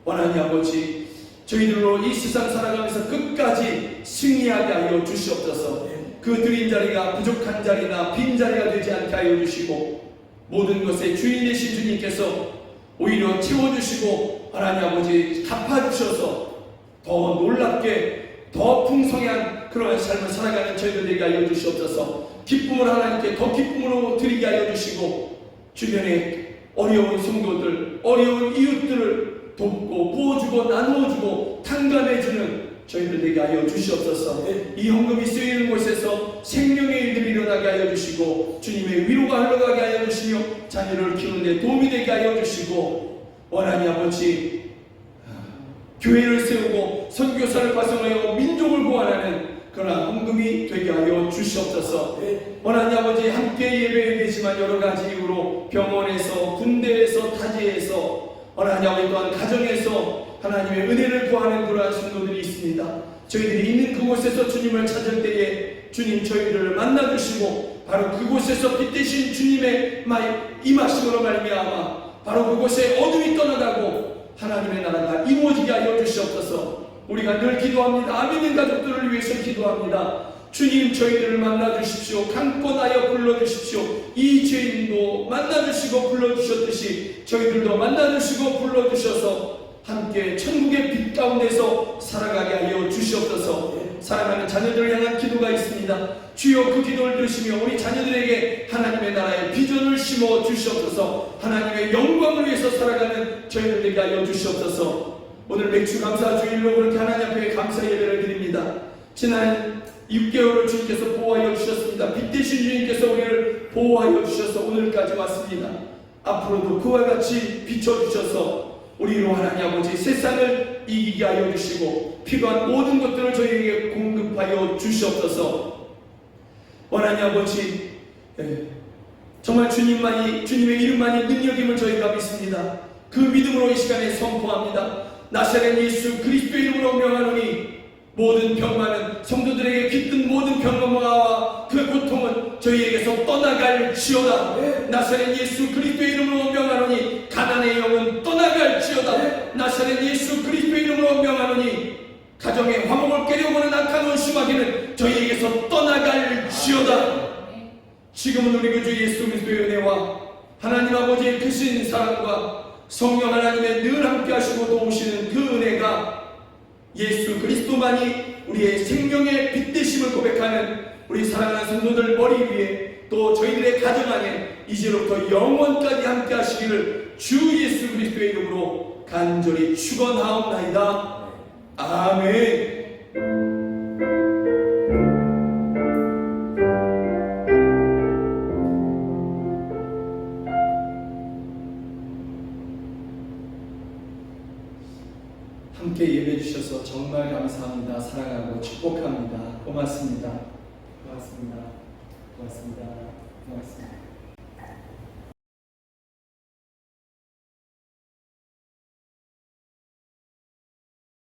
하나님 아버지, 저희들로 이 세상 살아가면서 끝까지 승리하게 하여 주시옵소서. 그 드린 자리가 부족한 자리나 빈 자리가 되지 않게 하여 주시고 모든 것의 주인 되신 주님께서 오히려 채워주시고 하나님 아버지 갚아주셔서 더 놀랍게 더 풍성한 그러한 삶을 살아가는 저희들 되게 하여 주시옵소서. 기쁨을 하나님께 더 기쁨으로 드리게 하여 주시고 주변에 어려운 성도들, 어려운 이웃들을 돕고 부어주고 나누어주고 탕감해주는 저희들 되게 하여 주시옵소서. 이 헌금이 쓰이는 곳에서 생명의 일들이 일어나게 하여 주시고 주님의 위로가 흘러가게 하여 주시며 자녀를 키우는 데 도움이 되게 하여 주시고 하나님 아버지, 교회를 세우고 선교사를 파송하여 민족을 구원하는 그러나 헌금이 되게 하여 주시옵소서. 하나님 아버지, 함께 예배해야 되지만 여러 가지 이유로 병원에서, 군대에서, 타지에서, 하나님 아버지 또한 가정에서 하나님의 은혜를 구하는 그러한 성도들이 있습니다. 저희들이 있는 그곳에서 주님을 찾을 때에 주님 저희를 만나주시고 바로 그곳에서 빛 대신 주님의 임하심으로 말미암아 바로 그곳에 어둠이 떠나가고 하나님의 나라가 이루어지게 하여 주시옵소서. 우리가 늘 기도합니다. 아멘인 가족들을 위해서 기도합니다. 주님 저희들을 만나주십시오. 강권하여 불러주십시오. 이 죄인도 만나주시고 불러주셨듯이 저희들도 만나주시고 불러주셔서 함께 천국의 빛 가운데서 살아가게 하여 주시옵소서. 사랑하는 자녀들을 향한 기도가 있습니다. 주여 그 기도를 들으시며 우리 자녀들에게 하나님의 나라의 비전을 심어 주시옵소서. 하나님의 영광을 위해서 살아가는 저희들 되게 하여 주시옵소서. 오늘 맥주 감사 주일로 그렇게 하나님 앞에 감사 예배를 드립니다. 지난 6개월을 주님께서 보호하여 주셨습니다. 빛 대신 주님께서 우리를 보호하여 주셔서 오늘까지 왔습니다. 앞으로도 그와 같이 비춰주셔서 우리로 하나님 아버지 세상을 이기게 하여 주시고 필요한 모든 것들을 저희에게 공급하여 주시옵소서. 하나님 아버지, 정말 주님의 이름만이 능력임을 저희가 믿습니다. 그 믿음으로 이 시간에 선포합니다. 나사렛 예수 그리스도의 이름으로 명하노니 모든 병만은 성도들에게 깃든 모든 병마와 그 고통은 저희에게서 떠나갈지어다. 나사렛 예수 그리스도의 이름으로 명하노니 가난의 영은 떠나갈지어다. 나사렛 예수 그리스도의 이름으로 명하노니 가정의 화목을 깨려고 하는 악한 원수마귀는 저희에게서 떠나갈지어다. 지금은 우리 구주 예수 그리스도의 은혜와 하나님 아버지의 크신 사랑과 성령 하나님의 늘 함께 하시고 도우시는 그 은혜가 예수 그리스도만이 우리의 생명의 빛 되심을 고백하는 우리 사랑하는 성도들 머리 위에 또 저희들의 가정 안에 이제로부터 영원까지 함께 하시기를 주 예수 그리스도의 이름으로 간절히 축원하옵나이다. 아멘. 함께 예배 주셔서 정말 감사합니다. 사랑하고 축복합니다. 고맙습니다. 고맙습니다. 고맙습니다. 고맙습니다.